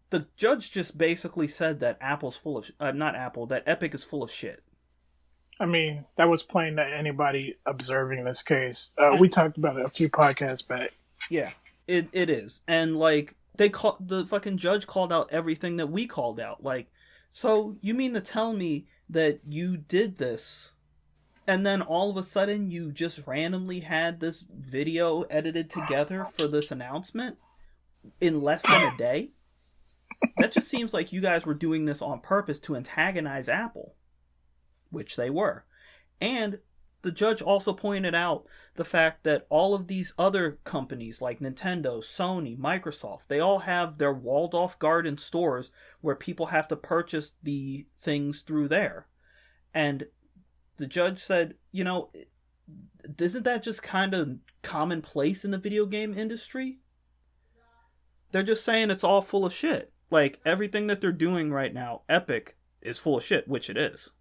the judge just basically said that that Epic is full of shit. I mean, that was plain to anybody observing this case. We talked about it a few podcasts back. Yeah, it is. And, the fucking judge called out everything that we called out. Like, so you mean to tell me that you did this, and then all of a sudden you just randomly had this video edited together for this announcement in less than a day? That just seems like you guys were doing this on purpose to antagonize Apple, which they were. And the judge also pointed out the fact that all of these other companies like Nintendo, Sony, Microsoft, they all have their walled off garden stores where people have to purchase the things through there. And the judge said, isn't that just kind of commonplace in the video game industry? They're just saying it's all full of shit. Like, everything that they're doing right now, Epic, is full of shit, which it is.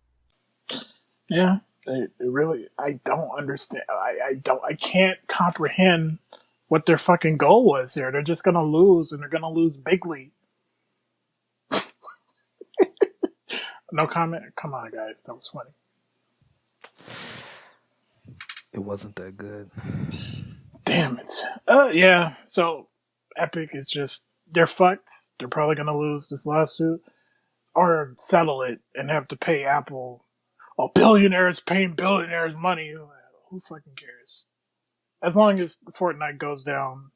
Yeah, it really. I don't understand. I can't comprehend what their fucking goal was here. They're just gonna lose, and they're gonna lose bigly. No comment. Come on, guys, that was funny. It wasn't that good. Damn it. Yeah. So Epic is just, they're fucked. They're probably gonna lose this lawsuit or settle it and have to pay Apple. Oh, billionaires paying billionaires money. Who fucking cares? As long as Fortnite goes down,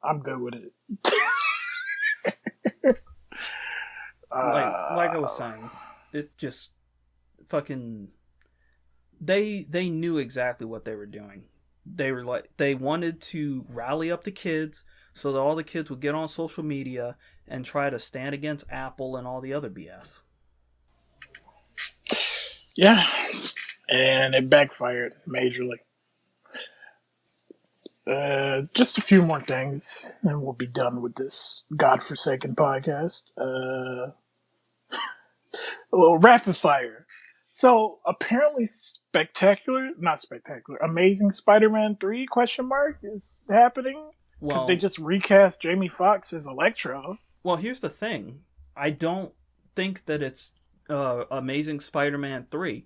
I'm good with it. Like I was saying, it just fucking they knew exactly what they were doing. They wanted to rally up the kids so that all the kids would get on social media and try to stand against Apple and all the other BS. Yeah, and it backfired majorly. Just a few more things, and we'll be done with this godforsaken podcast. A little rapid fire. So apparently, Amazing Spider-Man 3 ? Is happening because they just recast Jamie Foxx as Electro. Well, here's the thing. I don't think that it's Amazing Spider-Man 3.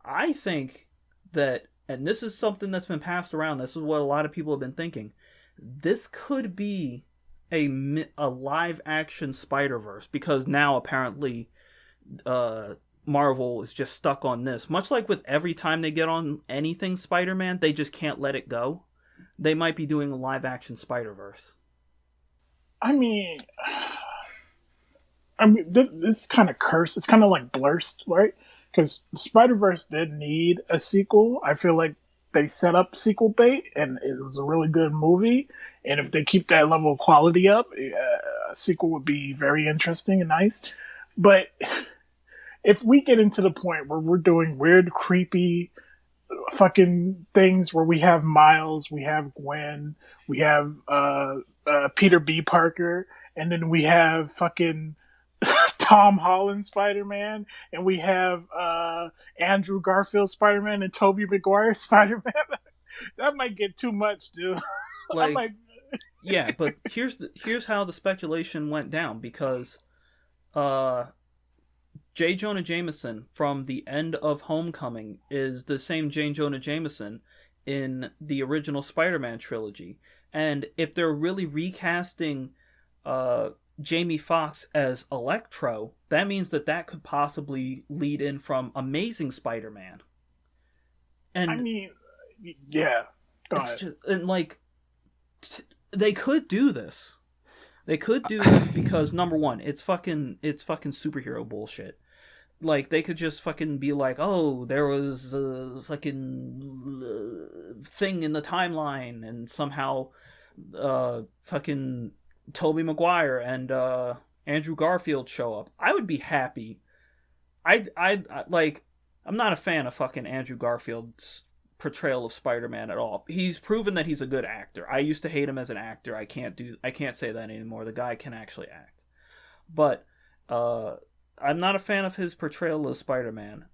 I think that, and this is something that's been passed around, this is what a lot of people have been thinking, this could be a live-action Spider-Verse, because now apparently Marvel is just stuck on this. Much like with every time they get on anything Spider-Man, they just can't let it go. They might be doing a live-action Spider-Verse. I mean, this kind of curse. It's kind of like Blurst, right? Because Spider-Verse did need a sequel. I feel like they set up sequel bait, and it was a really good movie. And if they keep that level of quality up, a sequel would be very interesting and nice. But if we get into the point where we're doing weird, creepy fucking things where we have Miles, we have Gwen, we have Peter B. Parker, and then we have fucking Tom Holland Spider-Man, and we have Andrew Garfield Spider-Man and Tobey Maguire Spider-Man. That might get too much, dude. Like, yeah, but here's how the speculation went down, because J. Jonah Jameson from the end of Homecoming is the same J. Jonah Jameson in the original Spider-Man trilogy. And if they're really recasting Jamie Foxx as Electro, that means that could possibly lead in from Amazing Spider-Man. And I mean, yeah. Go ahead. just, and like, they could do this. They could do this because, number one, it's fucking superhero bullshit. Like, they could just fucking be like, oh, there was a fucking thing in the timeline, and somehow fucking Tobey Maguire and Andrew Garfield show up. I would be happy. I like, I'm not a fan of fucking Andrew Garfield's portrayal of Spider-Man at all. He's proven that he's a good actor. I used to hate him as an actor. I can't say that anymore. The guy can actually act. But I'm not a fan of his portrayal of Spider-Man.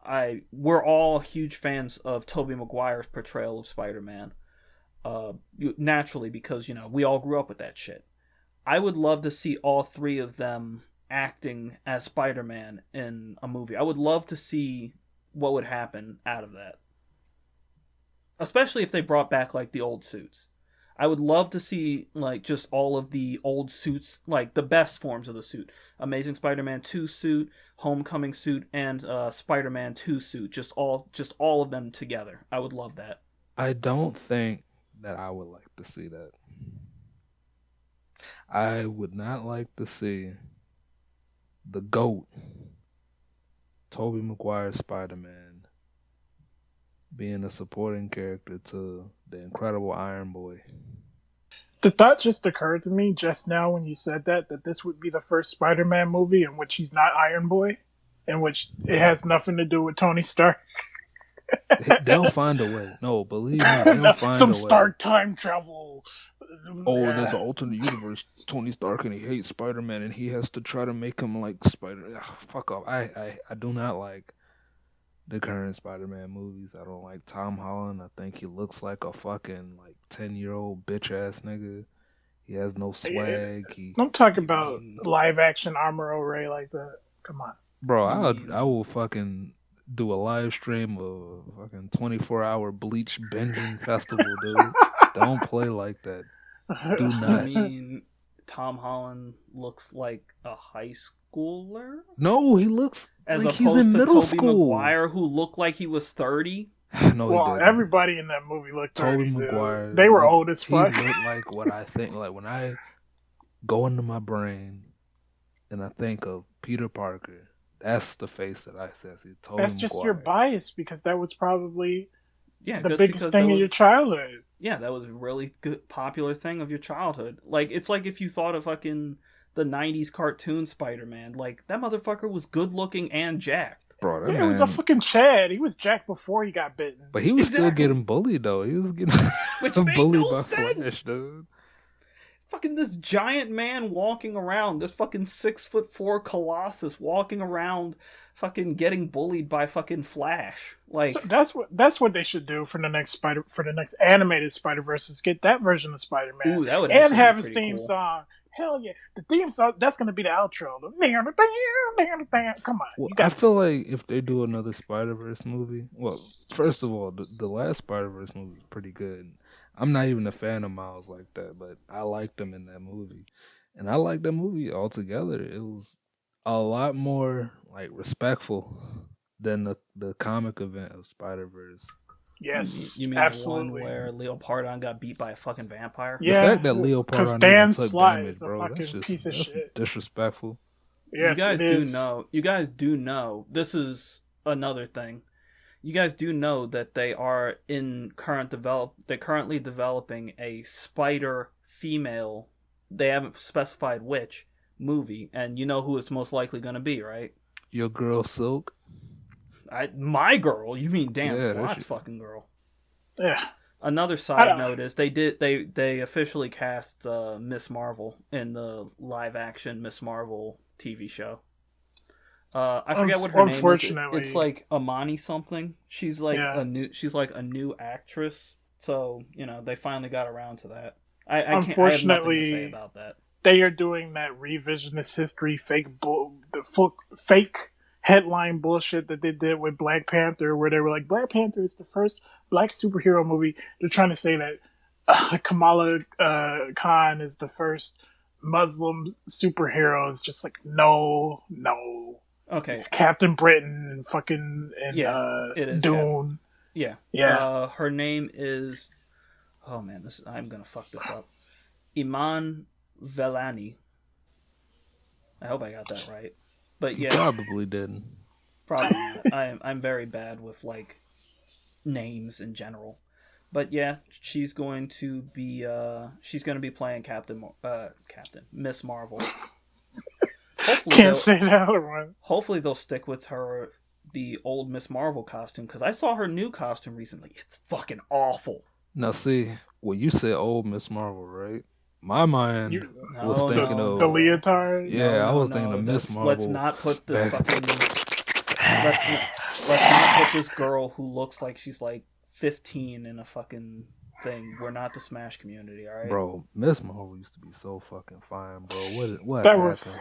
We're all huge fans of Tobey Maguire's portrayal of Spider-Man. Naturally, because, we all grew up with that shit. I would love to see all three of them acting as Spider-Man in a movie. I would love to see what would happen out of that. Especially if they brought back, like, the old suits. I would love to see like just all of the old suits, like the best forms of the suit. Amazing Spider-Man 2 suit, Homecoming suit, and Spider-Man 2 suit. Just all of them together. I would love that. I don't think that I would like to see that. I would not like to see the GOAT, Tobey Maguire Spider Man, being a supporting character to the Incredible Iron Boy. The thought just occurred to me just now when you said that this would be the first Spider-Man movie in which he's not Iron Boy, in which it has nothing to do with Tony Stark. They'll find a way. No, believe me, they'll find Some a way. Stark time travel. Oh, Yeah. there's an alternate universe, Tony Stark, and he hates Spider-Man, and he has to try to make him like Spider. Ugh, fuck off. I do not like the current Spider-Man movies. I don't like Tom Holland. I think he looks like a fucking like 10-year-old bitch ass nigga. He has no swag. Don't talk about live action Armor Ray like that. Come on, bro. I will fucking do a live stream of fucking 24-hour Bleach binging festival, dude. Don't play like that. Do not. I mean, Tom Holland looks like a high schooler. No, he looks as like opposed he's in to middle Tobey school. Maguire, who looked like he was 30. No, well, he didn't. everybody in that movie looked Tobey 30, Maguire. They were old as fuck. He looked like what I think. Like when I go into my brain and I think of Peter Parker, that's the face that I see. Tobey That's just Maguire. your bias because that was probably Yeah, the biggest thing in your childhood. Yeah, that was a really good, popular thing of your childhood. Like, it's like if you thought of fucking the 90s cartoon Spider-Man. Like, that motherfucker was good-looking and jacked. Bro, that Yeah, man, it was a fucking Chad. He was jacked before he got bitten. But he was still getting bullied, though. He was getting Which bullied made no by sense. Flash, dude. Fucking this giant man walking around, this fucking 6'4" colossus walking around, fucking getting bullied by fucking Flash. Like so that's what they should do for the next animated Spider-Verse is get that version of Spider-Man. Ooh, that would and have his pretty theme cool. song. Hell yeah, the theme song that's gonna be the outro. Come on, well, I feel like if they do another Spider-Verse movie, well, first of all, the last Spider-Verse movie was pretty good. I'm not even a fan of Miles like that, but I liked him in that movie, and I liked that movie altogether. It was a lot more like respectful than the comic event of Spider-Verse. Yes, you mean absolutely. The one where Leopardon got beat by a fucking vampire? Yeah, the fact that Leopardon Dan took Slott damage, is a bro, fucking that's just piece of shit. Disrespectful. Yes, You guys do know. This is another thing. You guys do know that they are they're currently developing a Spider female. They haven't specified which movie, and you know who it's most likely going to be, right? Your girl Silk. My girl? You mean Dan Slott's fucking girl? Yeah. Another side note is they officially cast Miss Marvel in the live action Miss Marvel TV show. I forget what her name is. It's like Amani something. She's like a new actress. So, they finally got around to that. I have nothing to say about that. They are doing that revisionist history fake headline bullshit that they did with Black Panther, where they were like, Black Panther is the first black superhero movie. They're trying to say that Kamala Khan is the first Muslim superhero. It's just like, no. Okay. It's Captain Britain and fucking it is Dune. Yeah. Her name is... Oh, man, I'm going to fuck this up. Iman Vellani. I hope I got that right. But yeah, probably didn't. Probably not. I'm very bad with like names in general. But yeah, she's going to be playing Captain Miss Marvel. Can't say that other one. Hopefully they'll stick with the old Miss Marvel costume, because I saw her new costume recently. It's fucking awful. Now see, when you said old Miss Marvel, right? My mind was thinking of the leotard. Yeah, I was thinking of Miss Marvel. Let's not put this fucking. let's not put this girl who looks like she's like 15 in a fucking thing. We're not the Smash community, all right? Bro, Miss Marvel used to be so fucking fine, bro. What that happened? Was.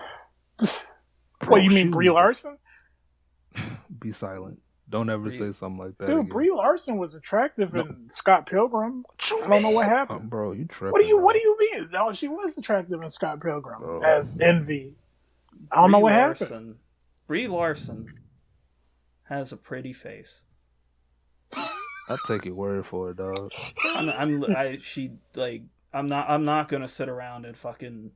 Bro, what you mean, Brie Larson? Be silent. Don't ever Brie, say something like that Dude, again. Brie Larson was attractive No, in Scott Pilgrim. I don't know what happened. bro, you What do tripping you What now, do you mean? No, she was attractive in Scott Pilgrim bro. as Envy. I don't know Brie what happened. Larson. Brie Larson has a pretty face. I take your word for it, dog. I'm not gonna sit around and fucking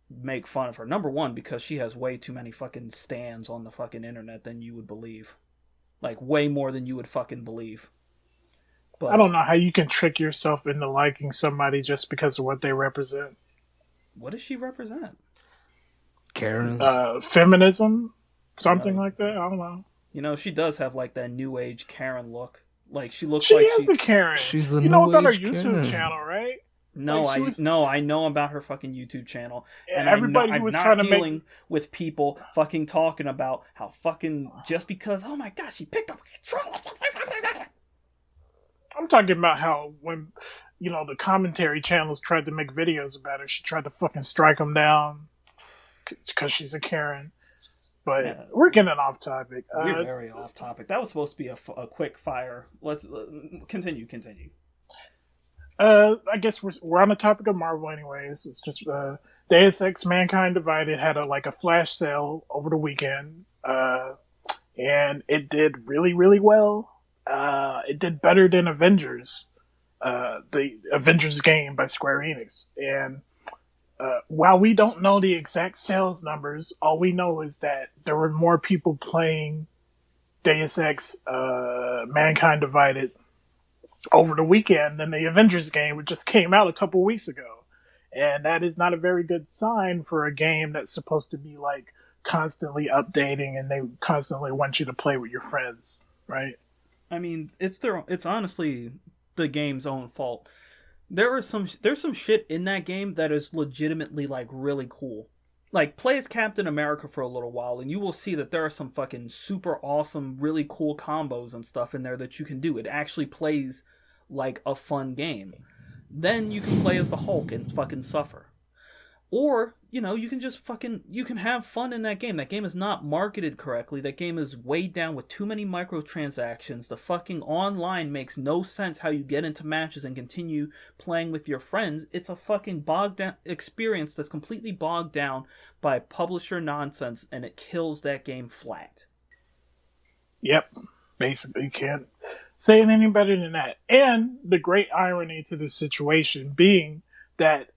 make fun of her. Number one, because she has way too many fucking stands on the fucking internet than you would believe. Like, way more than you would fucking believe. But I don't know how you can trick yourself into liking somebody just because of what they represent. what does she represent? Karens. Feminism, You something know, like that. I don't know. she does have like that new age Karen look. Like she looks She like is she. a Karen. She's a You know new about her age YouTube Karen. channel, right? No, Like she was. I know about her fucking YouTube channel, and Everybody who I'm was not trying to dealing make. with people fucking talking about how fucking just because oh my gosh she picked up. I'm talking about how when the commentary channels tried to make videos about her, she tried to fucking strike them down because she's a Karen. But Yeah, we're getting off topic. we're very off topic. That was supposed to be a quick fire. Let's continue. I guess we're on the topic of Marvel, anyways. It's just Deus Ex: Mankind Divided had a flash sale over the weekend, and it did really really well. It did better than Avengers, the Avengers game by Square Enix. And while we don't know the exact sales numbers, all we know is that there were more people playing Deus Ex: Mankind Divided over the weekend than the Avengers game, which just came out a couple weeks ago. And that is not a very good sign for a game that's supposed to be like constantly updating and they constantly want you to play with your friends, right? I mean, it's honestly the game's own fault. There's some shit in that game that is legitimately like really cool. Like play as Captain America for a little while and you will see that there are some fucking super awesome, really cool combos and stuff in there that you can do. It actually plays like a fun game. Then you can play as the Hulk and fucking suffer. Or, you can just you can have fun in that game. That game is not marketed correctly. That game is weighed down with too many microtransactions. The fucking online makes no sense how you get into matches and continue playing with your friends. It's a fucking bogged down experience that's completely bogged down by publisher nonsense and it kills that game flat. Yep. Basically, you can't say it any better than that. And the great irony to the situation being that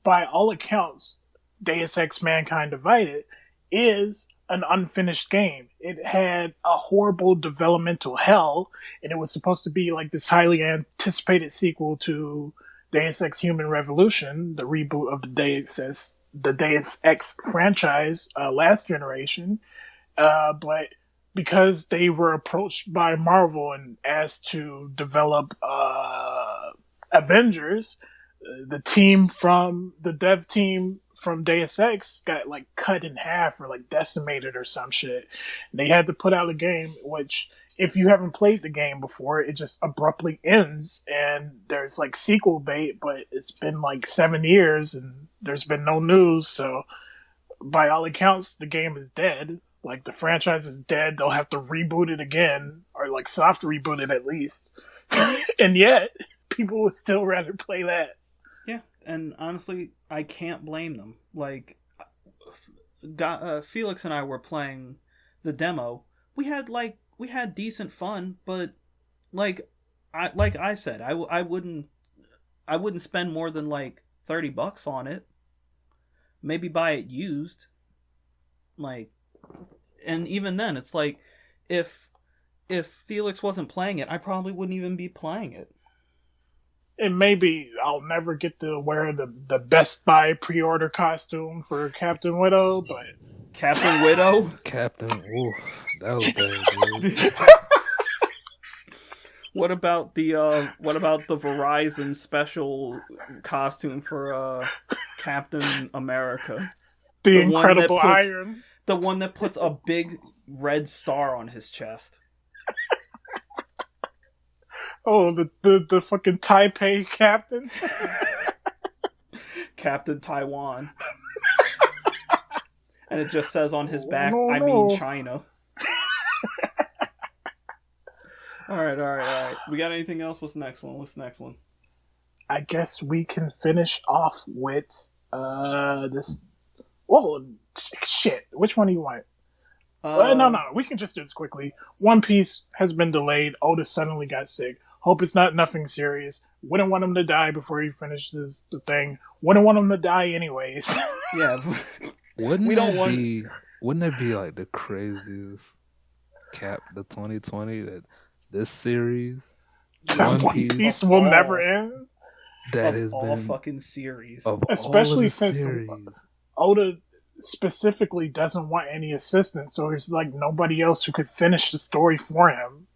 by all accounts, Deus Ex: Mankind Divided is an unfinished game. It had a horrible developmental hell, and it was supposed to be like this highly anticipated sequel to Deus Ex: Human Revolution, the reboot of the Deus Ex franchise, last generation. But because they were approached by Marvel and asked to develop Avengers, the dev team from Deus Ex got like cut in half or like decimated or some shit. They had to put out a game which, if you haven't played the game before, it just abruptly ends and there's like sequel bait, but it's been like 7 years and there's been no news. So by all accounts, the game is dead. Like the franchise is dead. They'll have to reboot it again or like soft reboot it at least. And yet people would still rather play that. Yeah, and honestly, I can't blame them. Like, Felix and I were playing the demo. We had decent fun, but like I said, I wouldn't spend more than like $30 on it. Maybe buy it used. Like, and even then, it's like if Felix wasn't playing it, I probably wouldn't even be playing it. And maybe I'll never get to wear the Best Buy pre-order costume for Captain Widow, but Captain Widow? Captain, ooh, that was bad, dude. What about the Verizon special costume for Captain America? the Incredible Iron. The one that puts a big red star on his chest. Oh, the fucking Taipei captain. Captain Taiwan. And it just says on his back, No, I no. mean China. All right. We got anything else? What's the next one? I guess we can finish off with this. Well, shit. Which one do you want? No. We can just do this quickly. One Piece has been delayed. Oda suddenly got sick. Hope it's nothing serious. Wouldn't want him to die before he finishes the thing. Wouldn't want him to die anyways. Yeah. Wouldn't it be like the craziest cap to 2020 that this series, One Piece will never end. That has all been fucking series, especially since series. Oda specifically doesn't want any assistance, so there's like nobody else who could finish the story for him.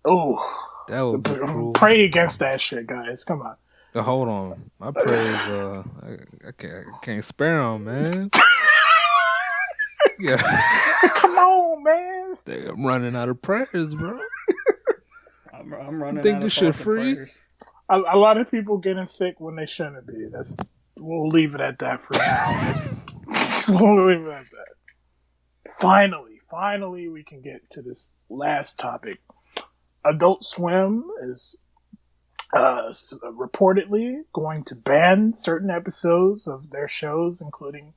Oh, that would be cruel. Pray against that shit, guys. Come on. Hold on, my prayers. I can't spare them, man. Yeah, come on, man. I'm running out of prayers, bro. I'm running think out this of shit thoughts free? and prayers. A lot of people getting sick when they shouldn't be. We'll leave it at that for now. We'll leave it at that. Finally, we can get to this last topic. Adult Swim is reportedly going to ban certain episodes of their shows, including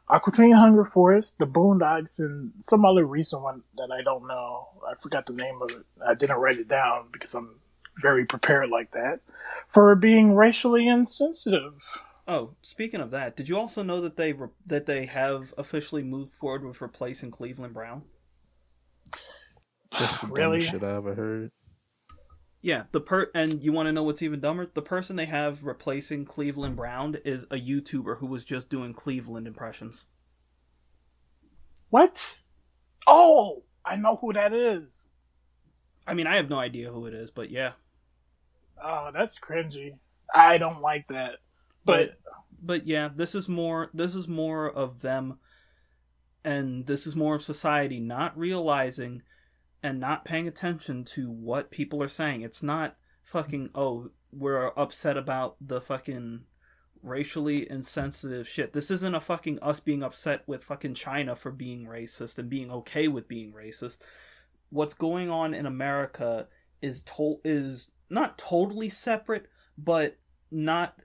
Aqua Teen Hunger Force, The Boondocks, and some other recent one that I don't know. I forgot the name of it. I didn't write it down because I'm very prepared like that, for being racially insensitive. Oh, speaking of that, did you also know that they have officially moved forward with replacing Cleveland Brown? That's the Really? dumbest shit I ever heard. Yeah, and you want to know what's even dumber? The person they have replacing Cleveland Brown is a YouTuber who was just doing Cleveland impressions. What? Oh, I know who that is. I mean, I have no idea who it is, but yeah. Oh, that's cringy. I don't like that. But yeah, this is more of them, and this is more of society not realizing and not paying attention to what people are saying. It's not fucking, oh, we're upset about the fucking racially insensitive shit. This isn't a fucking us being upset with fucking China for being racist and being okay with being racist. What's going on in America is not totally separate, but not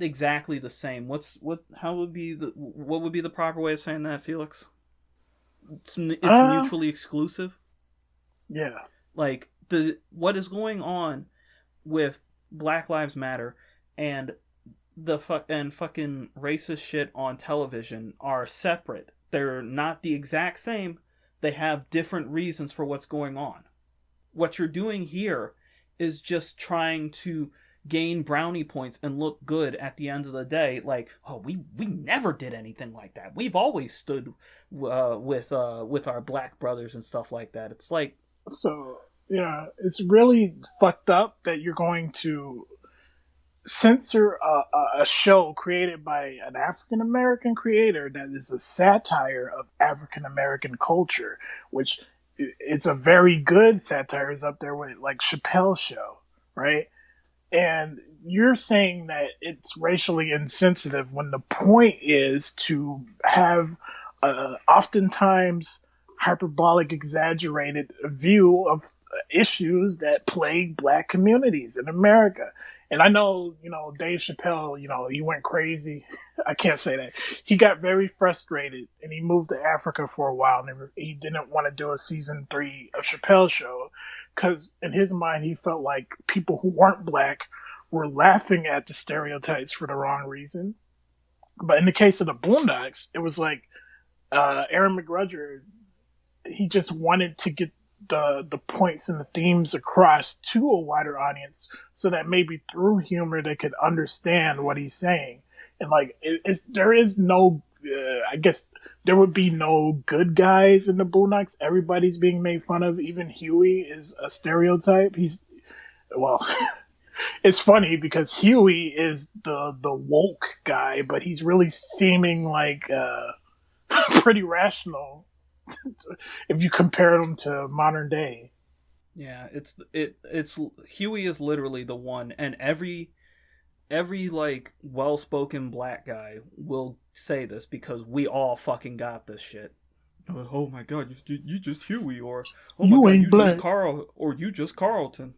exactly the same. What would be the proper way of saying that, Felix? It's mutually exclusive. Yeah. Like what is going on with Black Lives Matter and fucking racist shit on television are separate. They're not the exact same. They have different reasons for what's going on. What you're doing here is just trying to gain brownie points and look good at the end of the day. Like, oh, we never did anything like that. We've always stood with our black brothers and stuff like that. It's like, so yeah, it's really fucked up that you're going to censor a show created by an African American creator that is a satire of African American culture, which it's a very good satire. Is up there with like Chappelle's Show, right? And you're saying that it's racially insensitive when the point is to have oftentimes hyperbolic, exaggerated view of issues that plague black communities in America. And I know, Dave Chappelle, he went crazy. I can't say that. He got very frustrated and he moved to Africa for a while and he didn't want to do a season 3 of Chappelle's Show because in his mind, he felt like people who weren't black were laughing at the stereotypes for the wrong reason. But in the case of the Boondocks, it was like Aaron McGrudger, he just wanted to get the points and the themes across to a wider audience so that maybe through humor they could understand what he's saying. And like, there is no, I guess there would be no good guys in the Boondocks. Everybody's being made fun of. Even Huey is a stereotype. It's funny because Huey is the woke guy, but he's really seeming like pretty rational if you compare him to modern day. Yeah, it's Huey is literally the one, and every like well-spoken black guy will say this because we all fucking got this shit. Oh my God, you just Huey, or oh my You God, ain't you just black. Carl, or you just Carlton.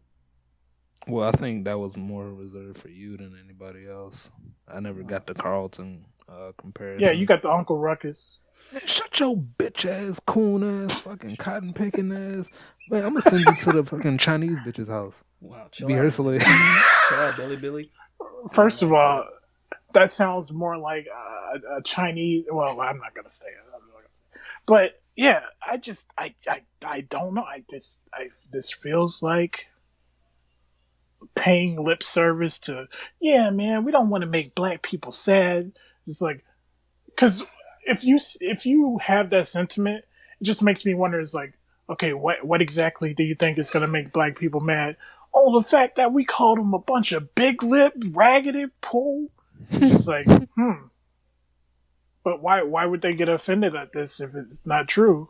Well, I think that was more reserved for you than anybody else. I never got the Carlton Yeah, you comparison. got the Uncle Ruckus. Man, shut your bitch ass, coon ass, fucking cotton picking ass. Man, I'm gonna send you to the fucking Chinese bitch's house. Wow, chill Be out, her Billy. slave. Chill out, Billy. Billy. You don't First of like all, that. that sounds more like a Chinese. Well, I'm not gonna say it. I'm not gonna say it. But yeah, I don't know. This feels like paying lip service to. Yeah, man, we don't want to make black people sad. It's like because if you have that sentiment, it just makes me wonder. It's like, okay, what exactly do you think is gonna make black people mad? Oh, the fact that we called them a bunch of big lip, raggedy, pull. It's just like, but why would they get offended at this if it's not true?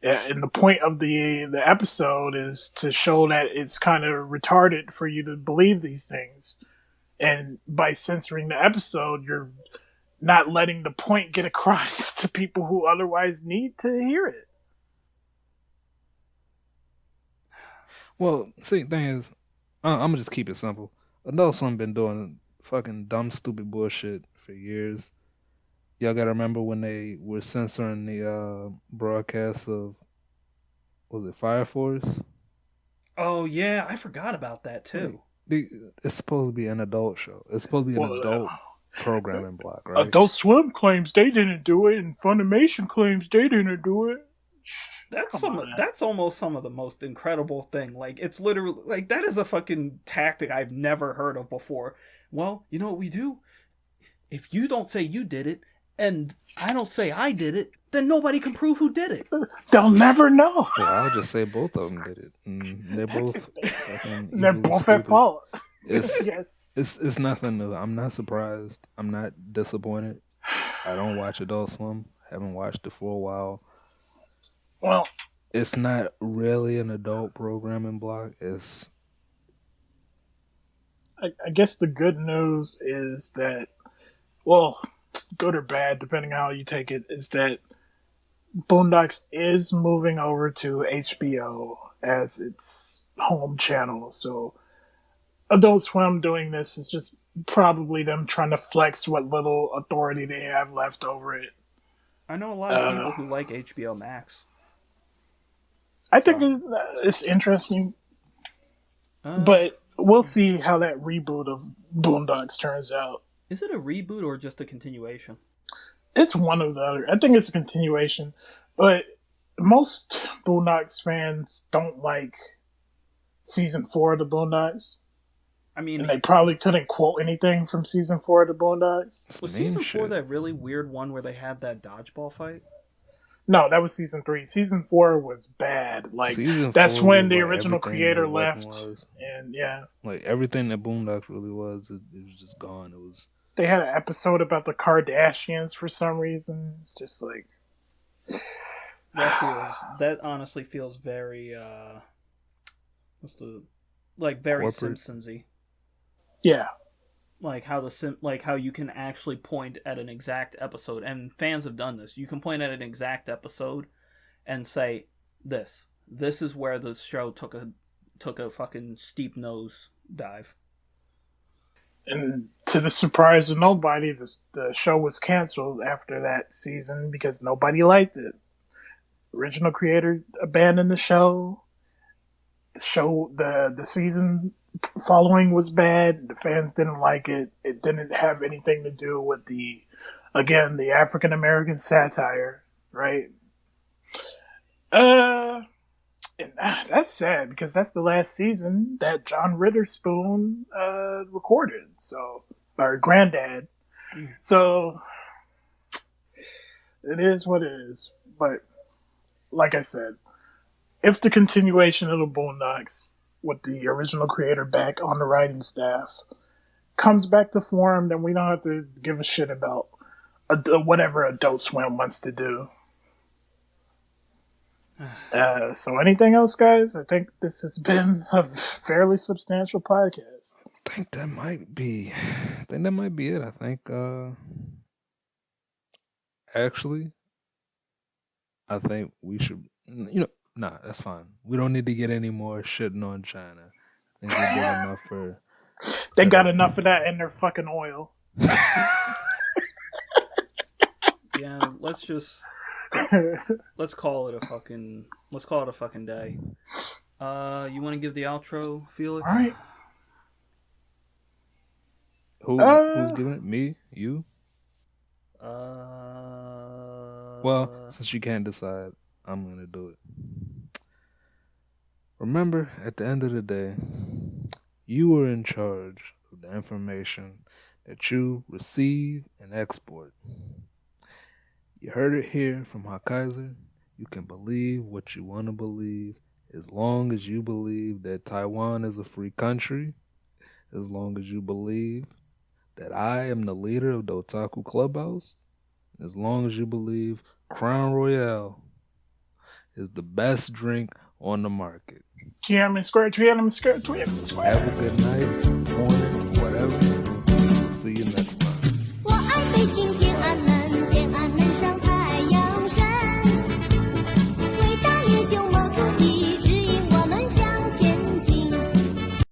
Yeah, and the point of the episode is to show that it's kind of retarded for you to believe these things. And by censoring the episode, you're not letting the point get across to people who otherwise need to hear it. Well, see, thing is, I'm gonna just keep it simple. Adult Swim been doing fucking dumb, stupid bullshit for years. Y'all gotta remember when they were censoring the broadcast of, was it Fire Force? Oh yeah, I forgot about that Like, too. it's supposed to be an adult show. It's supposed to be an Well, adult programming block, right? Adult Swim claims they didn't do it, and Funimation claims they didn't do it. That's Come on. that's almost some of the most incredible thing. Like it's literally like that is a fucking tactic I've never heard of before. Well, you know what we do? If you don't say you did it and I don't say I did it, then nobody can prove who did it. They'll never know. Yeah, I'll just say both of them did it. They're That's both fucking They're equally both at stupid. fault. It's Yes. it's nothing new. I'm not surprised. I'm not disappointed. I don't watch Adult Swim. Haven't watched it for a while. Well, It's not really an adult programming block. It's I guess the good news is that, well, good or bad, depending on how you take it, is that Boondocks is moving over to HBO as its home channel. So Adult Swim doing this is just probably them trying to flex what little authority they have left over it. I know a lot of Uh, people who like HBO Max. I think So, it's interesting, uh, but we'll see how that reboot of Boondocks turns out. is it a reboot or just a continuation? It's one or the other. I think it's a continuation, but most Boondocks fans don't like season 4 of the Boondocks, I and mean, they probably couldn't quote anything from season 4 of the Boondocks. it's was mean season 4 shit. that really weird one where they had that dodgeball fight? No, that was season 3. Season 4 was bad. Like Season that's 4 when was the like original everything creator that fucking left, was. and yeah, Like everything that Boondocks really was, it was just gone. It was they had an episode about the Kardashians for some reason. It's just like, That honestly feels very what's the like very corporate. Simpsonsy. yeah, Like how you can actually point at an exact episode, and fans have done this. You can point at an exact episode and say this is where the show took a fucking steep nose dive. and to the surprise of nobody, the show was canceled after that season because nobody liked it. Original creator abandoned the show. The season following was bad. The fans didn't like it. It didn't have anything to do with the African American satire, right? And that's sad because that's the last season that John Witherspoon recorded. So, or Granddad. So it is what it is. But like I said, if the continuation of the Boondocks with the original creator back on the writing staff comes back to form, then we don't have to give a shit about whatever Adult Swim wants to do. So anything else, guys? I think this has been a fairly substantial podcast. I think that might be. I think that might be it. I think actually, I think we should, nah, that's fine. We don't need to get any more shitting on China. I think we did enough for They got today. enough of that in their fucking oil. Yeah, let's call it a fucking day. You want to give the outro, Felix? All right. Who's giving it? Me? You? Well, since you can't decide, I'm gonna do it. Remember, at the end of the day, you are in charge of the information that you receive and export. You heard it here from Hakaiser. You can believe what you want to believe as long as you believe that Taiwan is a free country, as long as you believe that I am the leader of the Otaku Clubhouse, as long as you believe Crown Royale is the best drink on the market. Tiananmen Square, Tiananmen Square, Tiananmen Square. Have a good night, morning, whatever. See you next time. Well, I'm baking